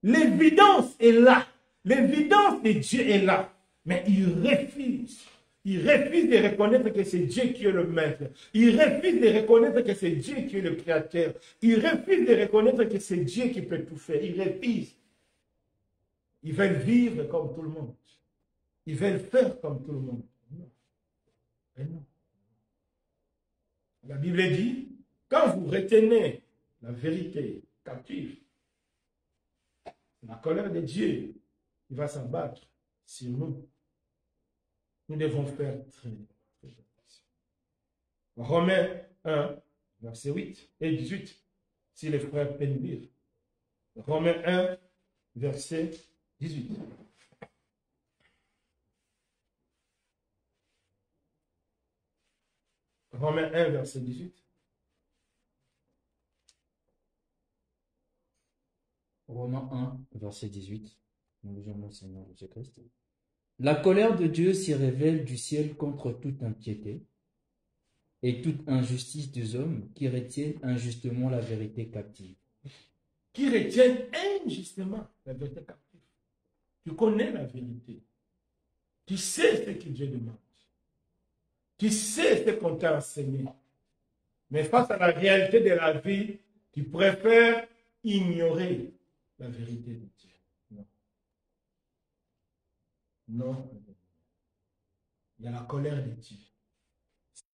S1: l'évidence est là, l'évidence de Dieu est là, mais ils refusent. Ils refusent de reconnaître que c'est Dieu qui est le maître. Ils refusent de reconnaître que c'est Dieu qui est le créateur. Ils refusent de reconnaître que c'est Dieu qui peut tout faire. Ils refusent. Ils veulent vivre comme tout le monde. Ils veulent faire comme tout le monde. Non. Mais non. La Bible dit, quand vous retenez la vérité captive, la colère de Dieu, il va s'abattre sur nous. Nous devons faire très attention. Romains 1, verset 8 et 18, si les frères peuvent lire. Romains 1, verset 18. Romains 1, verset 18.
S2: Romains 1, verset 18. Nous lisons mon Seigneur Jésus-Christ. La colère de Dieu s'y révèle du ciel contre toute impiété et toute injustice des hommes qui retiennent injustement la vérité captive.
S1: Qui retiennent injustement la vérité captive. Tu connais la vérité. Tu sais ce que Dieu demande. Tu sais ce qu'on t'a enseigné. Mais face à la réalité de la vie, tu préfères ignorer la vérité de Dieu. Non. Il y a la colère de Dieu.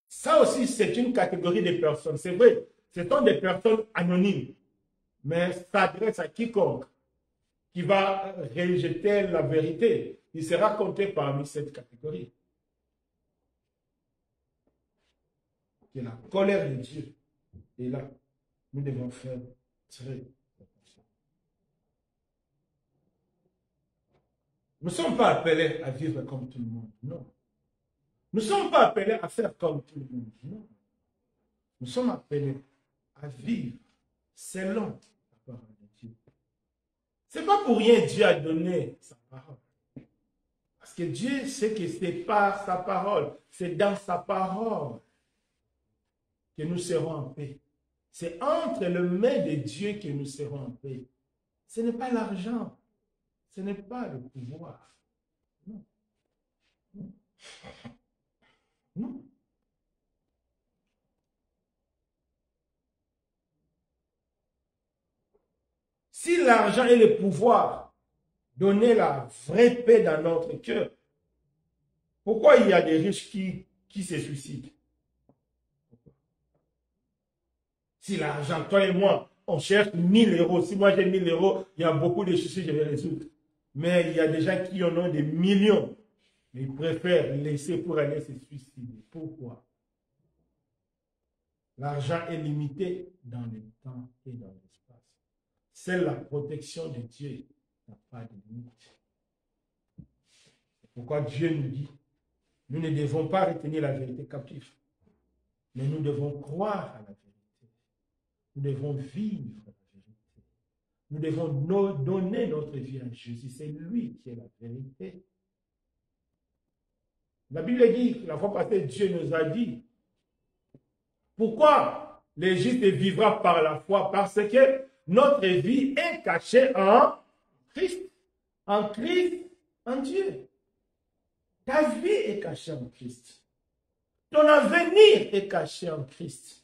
S1: Ça aussi, c'est une catégorie de personnes. C'est vrai, ce sont des personnes anonymes, mais ça s'adresse à quiconque qui va rejeter la vérité. Il sera compté parmi cette catégorie. Il y a la colère de Dieu. Et là, nous devons faire très attention. Nous ne sommes pas appelés à vivre comme tout le monde, non. Nous ne sommes pas appelés à faire comme tout le monde, non. Nous sommes appelés à vivre selon la parole de Dieu. Ce n'est pas pour rien Dieu a donné sa parole. Parce que Dieu sait que c'est par sa parole, c'est dans sa parole que nous serons en paix. C'est entre les mains de Dieu que nous serons en paix. Ce n'est pas l'argent. Ce n'est pas le pouvoir. Non. Non. Non. Si l'argent et le pouvoir donnaient la vraie paix dans notre cœur, pourquoi il y a des riches qui se suicident? Si l'argent, toi et moi, on cherche 1000 euros. Si moi j'ai 1000 euros, il y a beaucoup de soucis, je vais résoudre. Mais il y a des gens qui en ont des millions. Mais ils préfèrent laisser pour aller se suicider. Pourquoi? L'argent est limité dans le temps et dans l'espace. Seule la protection de Dieu n'a pas de limite. C'est pourquoi Dieu nous dit, nous ne devons pas retenir la vérité captive, mais nous devons croire à la vérité. Nous devons vivre la vérité. Nous devons donner notre vie à Jésus. C'est lui qui est la vérité. La Bible dit, la fois passée, Dieu nous a dit, pourquoi le juste vivra par la foi? Parce que notre vie est cachée en Christ. En Christ, en Dieu. Ta vie est cachée en Christ. Ton avenir est caché en Christ.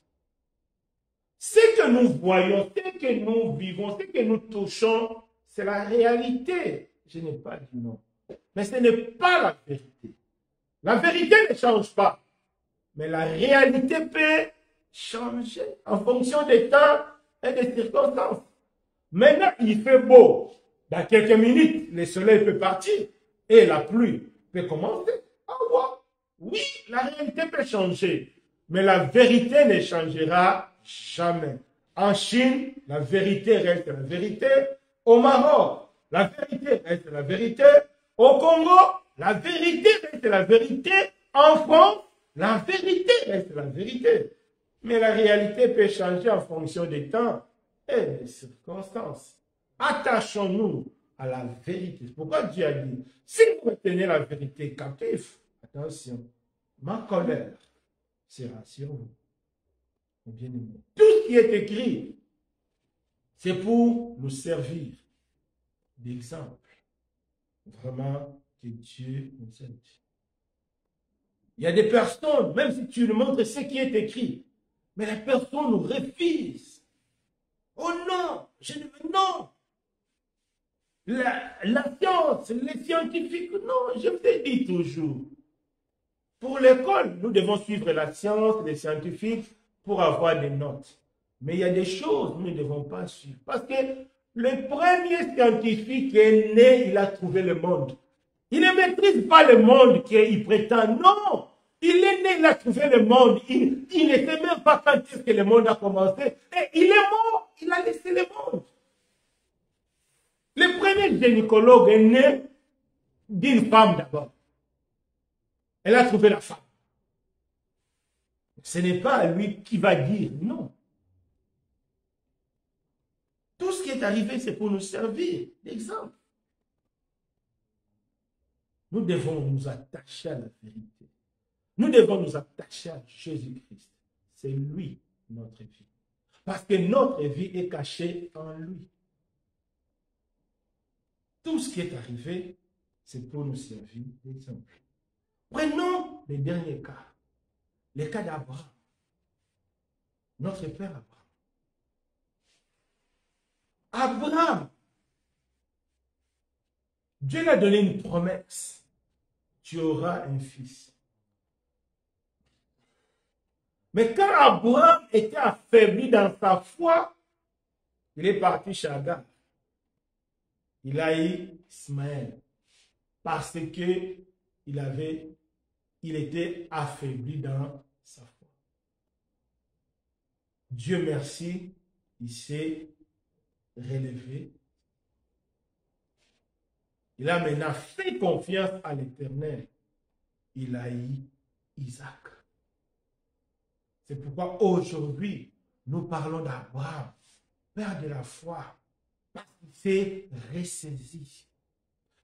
S1: Ce que nous voyons, ce que nous vivons, ce que nous touchons, c'est la réalité. Je n'ai pas dit non. Mais ce n'est pas la vérité. La vérité ne change pas. Mais la réalité peut changer en fonction des temps et des circonstances. Maintenant, il fait beau. Dans quelques minutes, le soleil peut partir et la pluie peut commencer. Oui, la réalité peut changer. Mais la vérité ne changera jamais. En Chine, la vérité reste la vérité. Au Maroc, la vérité reste la vérité. Au Congo, la vérité reste la vérité. En France, la vérité reste la vérité. Mais la réalité peut changer en fonction des temps et des circonstances. Attachons-nous à la vérité. C'est pourquoi Dieu a dit, si vous retenez la vérité captive, attention, ma colère sera sur vous. Bien-aimés. Tout ce qui est écrit, c'est pour nous servir d'exemple. Vraiment, que Dieu nous aide. Il y a des personnes, même si tu lui montres ce qui est écrit, mais la personne nous refuse. Oh non, je ne veux, non. La science, les scientifiques, non, je te dis toujours. Pour l'école, nous devons suivre la science, les scientifiques, pour avoir des notes. Mais il y a des choses que nous ne devons pas suivre. Parce que le premier scientifique est né, il a trouvé le monde. Il ne maîtrise pas le monde qu'il prétend. Non! Il est né, il a trouvé le monde. Il ne sait même pas quand est-ce que le monde a commencé. Et il est mort. Il a laissé le monde. Le premier gynécologue est né d'une femme d'abord. Elle a trouvé la femme. Ce n'est pas lui qui va dire non. Tout ce qui est arrivé, c'est pour nous servir d'exemple. Nous devons nous attacher à la vérité. Nous devons nous attacher à Jésus-Christ. C'est lui, notre vie. Parce que notre vie est cachée en lui. Tout ce qui est arrivé, c'est pour nous servir d'exemple. Prenons les derniers cas. Les cas d'Abraham. Notre père Abraham. Abraham, Dieu lui a donné une promesse. Tu auras un fils. Mais quand Abraham était affaibli dans sa foi, il est parti chez Agar. Il a eu Ismaël. Parce que il était affaibli dans sa foi. Dieu merci, il s'est relevé. Il a maintenant fait confiance à l'Éternel. Il a eu Isaac. C'est pourquoi aujourd'hui, nous parlons d'Abraham, père de la foi, parce qu'il s'est ressaisi.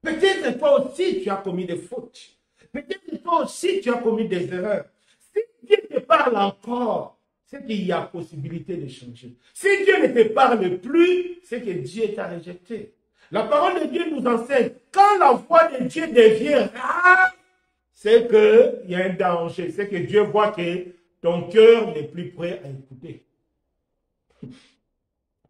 S1: Peut-être toi aussi, tu as commis des fautes. Peut-être toi aussi, tu as commis des erreurs. Si Dieu te parle encore, c'est qu'il y a possibilité de changer. Si Dieu ne te parle plus, c'est que Dieu t'a rejeté. La parole de Dieu nous enseigne, quand la voix de Dieu devient rare, c'est qu'il y a un danger. C'est que Dieu voit que ton cœur n'est plus prêt à écouter.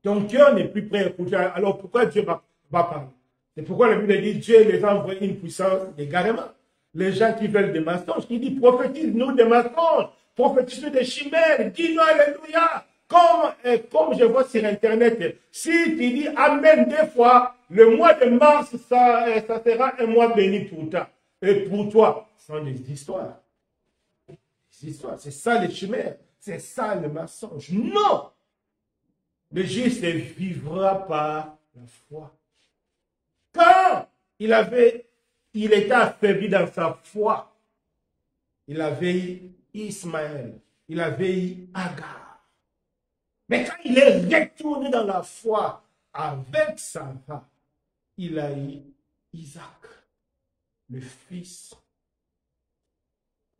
S1: Ton cœur n'est plus prêt à écouter. Alors pourquoi Dieu va parler? C'est pourquoi la Bible dit Dieu les a envoyés une puissance d'égarement. Les gens qui veulent des mensonges, il dit prophétise-nous des mensonges, prophétise-nous des chimères, dis-nous alléluia. Comme je vois sur Internet, si tu dis Amen deux fois, le mois de mars, ça sera un mois béni pour toi. Et pour toi, ce sont des histoires. Des histoires, c'est ça les chimères, c'est ça le mensonge. Non! Le juste vivra par la foi. Quand il était affaibli dans sa foi, il avait eu Ismaël, il avait eu Agar. Mais quand il est retourné dans la foi avec Sarah, il a eu Isaac, le fils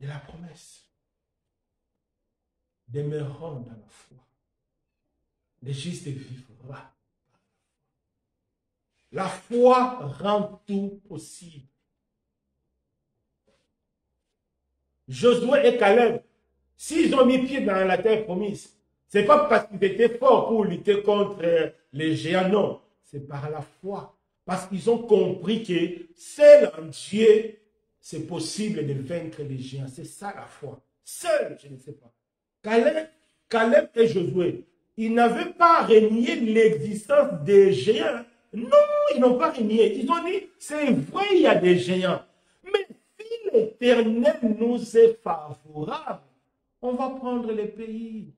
S1: de la promesse. Demeurons dans la foi. Le juste vivra. La foi rend tout possible. Josué et Caleb, s'ils ont mis pied dans la terre promise, ce n'est pas parce qu'ils étaient forts pour lutter contre les géants, non. C'est par la foi. Parce qu'ils ont compris que seul en Dieu, c'est possible de vaincre les géants. C'est ça la foi. Seul, je ne sais pas. Caleb et Josué, ils n'avaient pas renié l'existence des géants. Non, ils n'ont pas renié. Ils ont dit, c'est vrai, il y a des géants. Mais si l'Éternel nous est favorable, on va prendre les pays.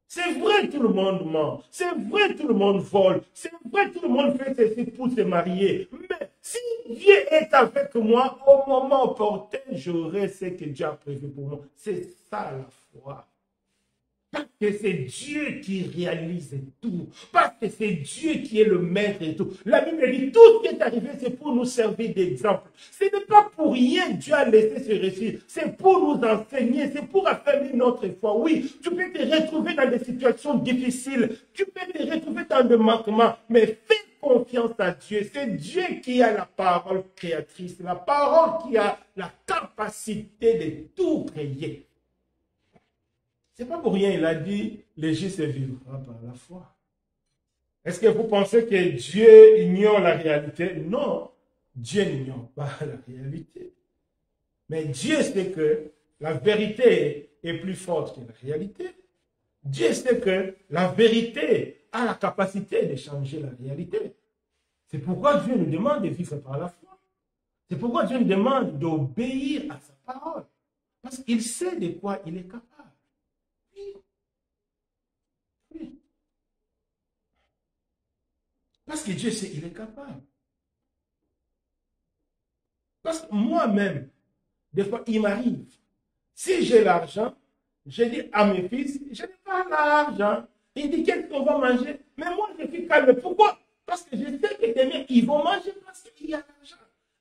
S1: C'est vrai, tout le monde ment. C'est vrai, tout le monde vole. C'est vrai, tout le monde fait ceci pour se marier. Mais si Dieu est avec moi, au moment opportun, j'aurai ce que Dieu a prévu pour moi. C'est ça la foi. Parce que c'est Dieu qui réalise tout. Parce que c'est Dieu qui est le maître et tout. La Bible dit, tout ce qui est arrivé, c'est pour nous servir d'exemple. Ce n'est pas pour rien que Dieu a laissé ce récit. C'est pour nous enseigner, c'est pour affermir notre foi. Oui, tu peux te retrouver dans des situations difficiles. Tu peux te retrouver dans des manquements. Mais fais confiance à Dieu. C'est Dieu qui a la parole créatrice. La parole qui a la capacité de tout créer. C'est pas pour rien, il a dit, le juste vivra par la foi. Est-ce que vous pensez que Dieu ignore la réalité? Non, Dieu n'ignore pas la réalité. Mais Dieu sait que la vérité est plus forte que la réalité. Dieu sait que la vérité a la capacité de changer la réalité. C'est pourquoi Dieu nous demande de vivre par la foi. C'est pourquoi Dieu nous demande d'obéir à sa parole. Parce qu'il sait de quoi il est capable. Oui. Parce que Dieu sait, il est capable. Parce que moi-même, des fois, il m'arrive. Si j'ai l'argent, je dis à mes fils, je n'ai pas l'argent. Il dit, qu'est-ce qu'on va manger? Mais moi, je suis calme. Pourquoi? Parce que je sais que demain, ils vont manger parce qu'il y a l'argent.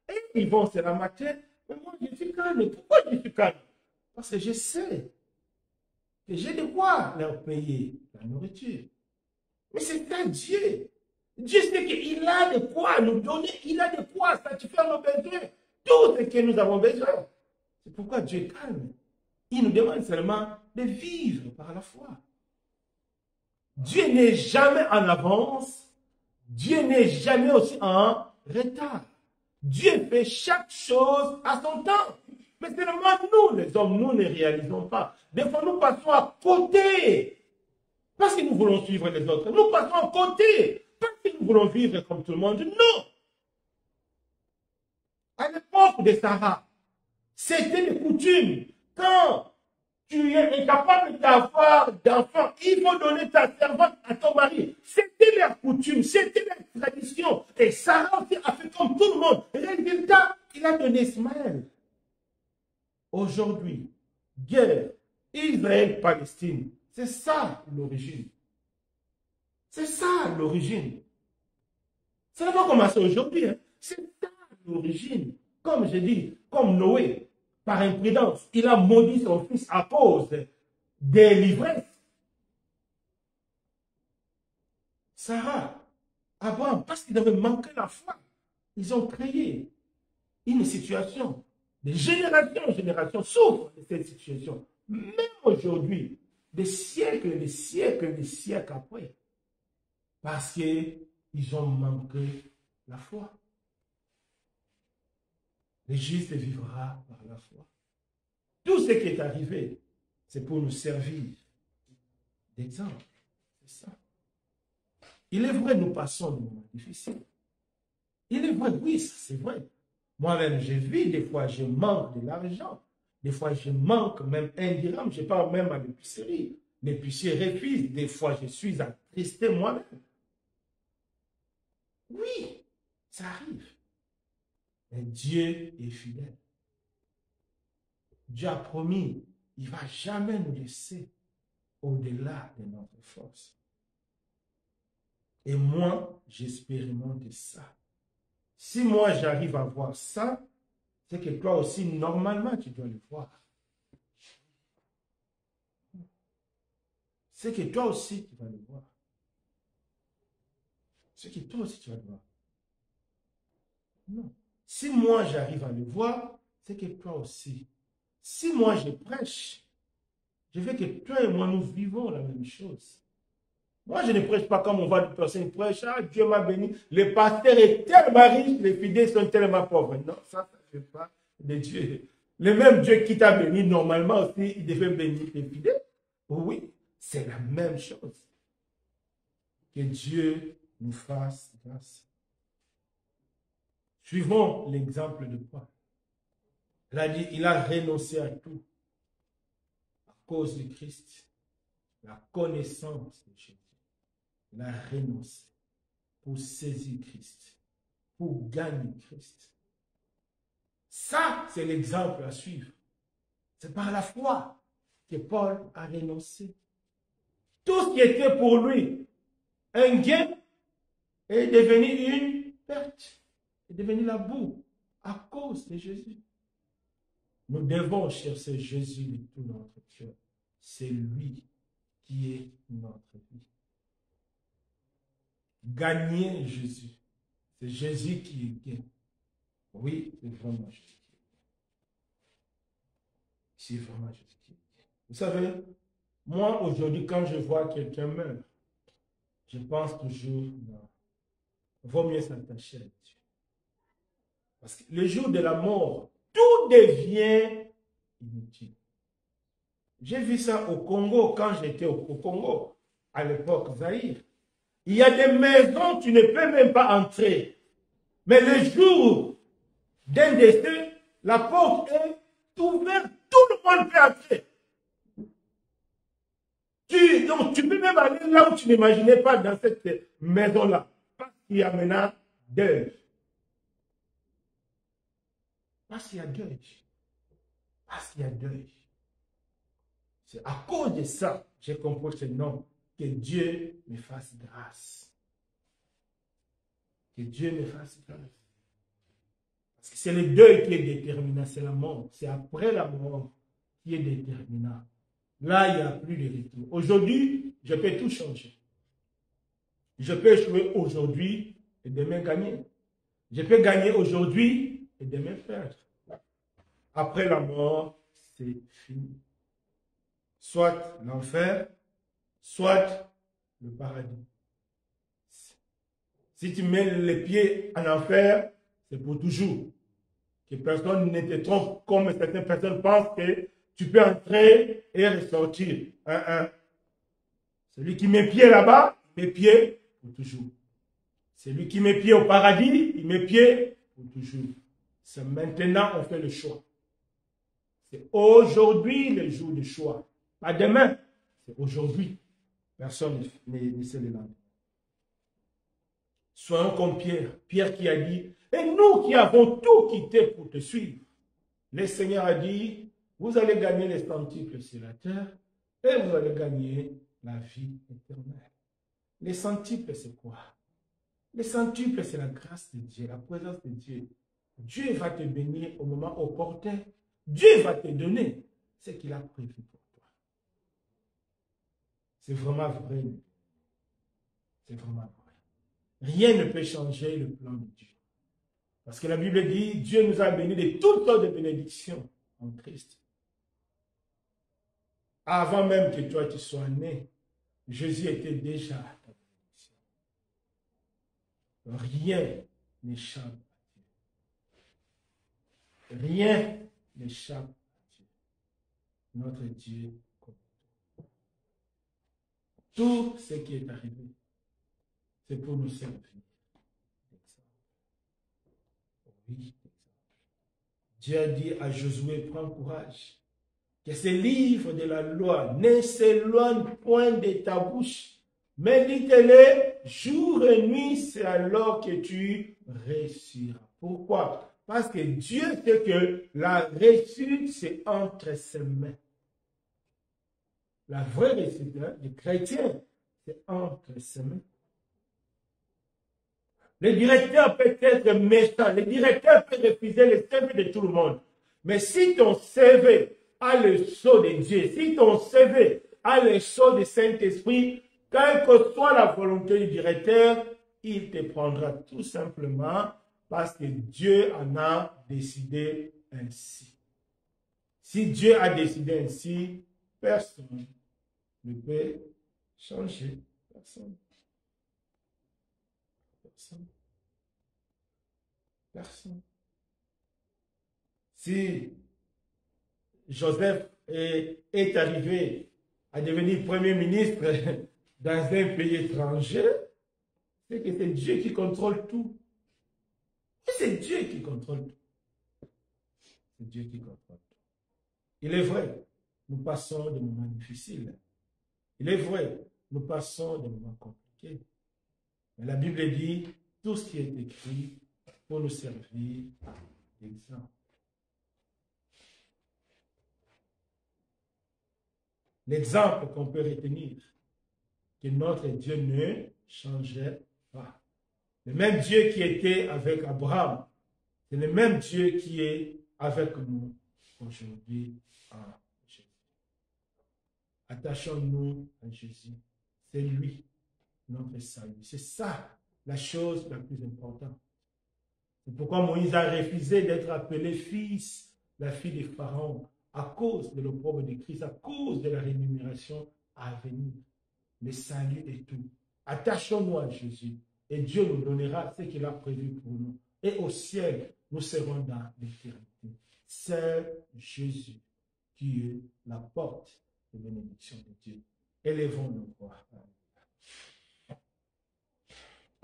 S1: Et ils vont se ramasser. Mais moi, je suis calme. Pourquoi je suis calme? Parce que je sais que j'ai de quoi leur payer la nourriture. Mais c'est à Dieu. Dieu sait qu'il a de quoi nous donner, il a de quoi satisfaire nos besoins. Tout ce que nous avons besoin. C'est pourquoi Dieu est calme. Il nous demande seulement de vivre par la foi. Dieu n'est jamais en avance. Dieu n'est jamais aussi en retard. Dieu fait chaque chose à son temps. Mais seulement nous, les hommes, nous ne réalisons pas. Des fois, nous passons à côté. Parce que nous voulons suivre les autres. Nous passons à côté. Parce que nous voulons vivre comme tout le monde. Non. À l'époque de Sarah, c'était une coutume. Quand tu es incapable d'avoir d'enfants, il faut donner ta servante à ton mari. C'était leur coutume, c'était leur tradition. Et Sarah aussi a fait comme tout le monde. Résultat, il a donné Ismaël. Aujourd'hui, guerre, Israël-Palestine, c'est ça l'origine. C'est ça l'origine. Ça n'a pas commencé aujourd'hui. Hein. C'est ça l'origine. Comme je dis, comme Noé, par imprudence, il a maudit son fils à cause des livresses. Sarah, Abraham, parce qu'ils avaient manqué la foi, ils ont créé une situation. Des générations en génération souffrent de cette situation. Même aujourd'hui, des siècles, des siècles, des siècles après. Parce qu'ils ont manqué la foi. Le juste vivra par la foi. Tout ce qui est arrivé, c'est pour nous servir d'exemple. C'est ça. Il est vrai, nous passons des moments difficiles. Il est vrai, oui, c'est vrai. Moi-même, je vis, des fois, je manque de l'argent. Des fois, je manque même un dirham. Je pars même à l'épicerie. L'épicier refuse. Des fois, je suis attristé moi-même. Oui, ça arrive. Mais Dieu est fidèle. Dieu a promis, il ne va jamais nous laisser au-delà de notre force. Et moi, j'expérimente ça. Si moi, j'arrive à voir ça, c'est que toi aussi, normalement, tu dois le voir. C'est que toi aussi, tu vas le voir. C'est que toi aussi, tu vas le voir. Non. Si moi, j'arrive à le voir, c'est que toi aussi. Si moi, je prêche, je veux que toi et moi, nous vivons la même chose. Moi, je ne prêche pas comme on voit des personnes prêchent. Ah, Dieu m'a béni. Le pasteur est tellement riche, les fidèles sont tellement pauvres. Non, ça ne fait pas de Dieu. Le même Dieu qui t'a béni, normalement aussi, il devait bénir les fidèles. Oui, c'est la même chose. Que Dieu nous fasse grâce. Suivons l'exemple de Paul. Il a dit, il a renoncé à tout à cause du Christ, la connaissance de Jésus. Il a renoncé pour saisir Christ, pour gagner Christ. Ça, c'est l'exemple à suivre. C'est par la foi que Paul a renoncé. Tout ce qui était pour lui un gain est devenu une perte, est devenu la boue à cause de Jésus. Nous devons chercher Jésus de tout notre cœur. C'est lui qui est notre vie. Gagner Jésus. C'est Jésus qui est gain. Oui, c'est vraiment Jésus qui est gain. C'est vraiment Jésus qui est gain. Vous savez, moi aujourd'hui, quand je vois quelqu'un meurt, je pense toujours, non, il vaut mieux s'attacher à Dieu. Parce que le jour de la mort, tout devient inutile. J'ai vu ça au Congo, quand j'étais au Congo, à l'époque Zaïre. Il y a des maisons, tu ne peux même pas entrer. Mais le jour d'un décès, la porte est ouverte, tout le monde peut entrer. Donc, tu peux même aller là où tu n'imaginais pas dans cette maison-là. Parce qu'il y a maintenant deuil. Parce qu'il y a deuil. Parce qu'il y a deuil. C'est à cause de ça, j'ai compris ce nom. Que Dieu me fasse grâce. Que Dieu me fasse grâce. Parce que c'est le deuil qui est déterminant, c'est la mort. C'est après la mort qui est déterminant. Là, il n'y a plus de retour. Aujourd'hui, je peux tout changer. Je peux échouer aujourd'hui et demain gagner. Je peux gagner aujourd'hui et demain perdre. Après la mort, c'est fini. Soit l'enfer, soit le paradis. Si tu mets les pieds en enfer, c'est pour toujours. Que personne ne te trompe comme certaines personnes pensent que tu peux entrer et ressortir. Celui qui met pied là-bas, met pied pour toujours. Celui qui met pied au paradis, il met pied pour toujours. C'est maintenant qu'on fait le choix. C'est aujourd'hui le jour du choix. Pas demain, c'est aujourd'hui. Personne ne sait le lendemain. Soyons comme Pierre. Pierre qui a dit, et nous qui avons tout quitté pour te suivre. Le Seigneur a dit, vous allez gagner les centuples sur la terre et vous allez gagner la vie éternelle. Les centuples, c'est quoi? Les centuples, c'est la grâce de Dieu, la présence de Dieu. Dieu va te bénir au moment opportun. Dieu va te donner ce qu'il a prévu pour toi. C'est vraiment vrai. C'est vraiment vrai. Rien ne peut changer le plan de Dieu. Parce que la Bible dit, Dieu nous a bénis de toutes sortes de bénédictions en Christ. Avant même que toi tu sois né, Jésus était déjà ta bénédiction. Rien n'échappe à Dieu. Rien n'échappe à Dieu. Notre Dieu connaît tout. Tout ce qui est arrivé, c'est pour nous servir. Oui. Dieu a dit à Josué, prends courage, que ce livre de la loi ne s'éloigne point de ta bouche, médite-le jour et nuit, c'est alors que tu réussiras. Pourquoi? Parce que Dieu sait que la réussite, c'est entre ses mains. La vraie réussite du chrétien, c'est entre ses mains. Le directeur peut être méchant, le directeur peut refuser le CV de tout le monde. Mais si ton CV a le sceau de Dieu, si ton CV a le sceau du Saint-Esprit, quelle que soit la volonté du directeur, il te prendra tout simplement parce que Dieu en a décidé ainsi. Si Dieu a décidé ainsi, personne ne peut changer. Personne. Personne. Personne. Si Joseph est arrivé à devenir premier ministre dans un pays étranger, c'est que c'est Dieu qui contrôle tout. Et c'est Dieu qui contrôle tout. C'est Dieu qui contrôle tout. Il est vrai, nous passons des moments difficiles. Il est vrai, nous passons des moments compliqués. Mais la Bible dit, tout ce qui est écrit pour nous servir d'exemple. L'exemple qu'on peut retenir, que notre Dieu ne changeait pas. Le même Dieu qui était avec Abraham, c'est le même Dieu qui est avec nous aujourd'hui en Jésus. Attachons-nous à Jésus. C'est lui, notre salut. C'est ça la chose la plus importante. C'est pourquoi Moïse a refusé d'être appelé fils, la fille de Pharaon, à cause de l'opprobre de Christ, à cause de la rémunération à venir. Le salut est tout. Attachons-nous à Jésus et Dieu nous donnera ce qu'il a prévu pour nous. Et au ciel, nous serons dans l'éternité. C'est Jésus qui est la porte de bénédiction de Dieu. Élevons nos voix.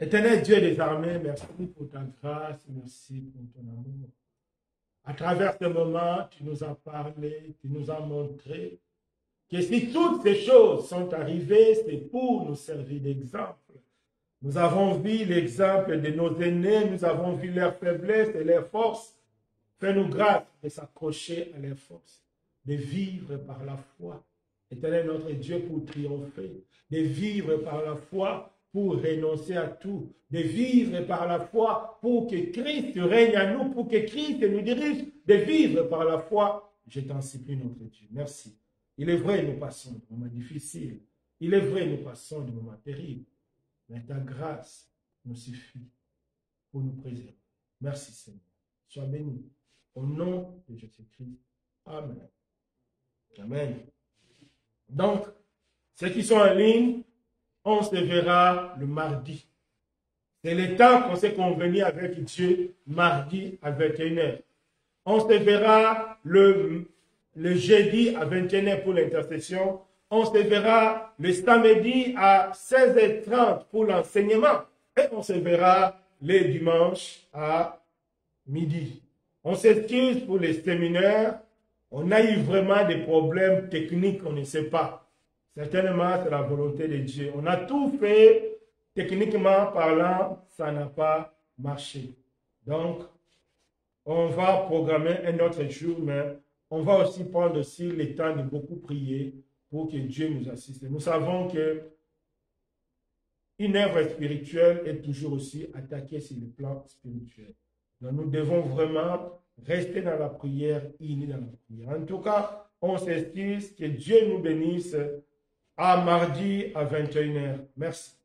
S1: Éternel Dieu des armées, merci pour ta grâce, merci pour ton amour. À travers ce moment, tu nous as parlé, tu nous as montré que si toutes ces choses sont arrivées, c'est pour nous servir d'exemple. Nous avons vu l'exemple de nos aînés, nous avons vu leurs faiblesses et leurs forces. Fais-nous grâce de s'accrocher à leurs forces, de vivre par la foi. Éternel notre Dieu, pour triompher, de vivre par la foi pour renoncer à tout, de vivre par la foi pour que Christ règne à nous, pour que Christ nous dirige, de vivre par la foi. Je t'en supplie, notre Dieu. Merci. Il est vrai, nous passons de moments difficiles. Il est vrai, nous passons de moments terribles. Mais ta grâce nous suffit pour nous préserver. Merci, Seigneur. Sois béni. Au nom de Jésus-Christ. Amen. Amen. Donc, ceux qui sont en ligne, on se verra le mardi. C'est le temps qu'on s'est convenu avec Dieu, mardi à 21h. On se verra le jeudi à 21h pour l'intercession. On se verra le samedi à 16h30 pour l'enseignement. Et on se verra le dimanche à midi. On s'excuse pour les séminaires. On a eu vraiment des problèmes techniques, on ne sait pas. Certainement, c'est la volonté de Dieu. On a tout fait, techniquement parlant, ça n'a pas marché. Donc, on va programmer un autre jour, mais on va aussi prendre aussi le temps de beaucoup prier pour que Dieu nous assiste. Nous savons que une œuvre spirituelle est toujours aussi attaquée sur le plan spirituel. Donc, nous devons vraiment rester dans la prière, unis dans la prière. En tout cas, on s'excuse, que Dieu nous bénisse à mardi à 21h. Merci.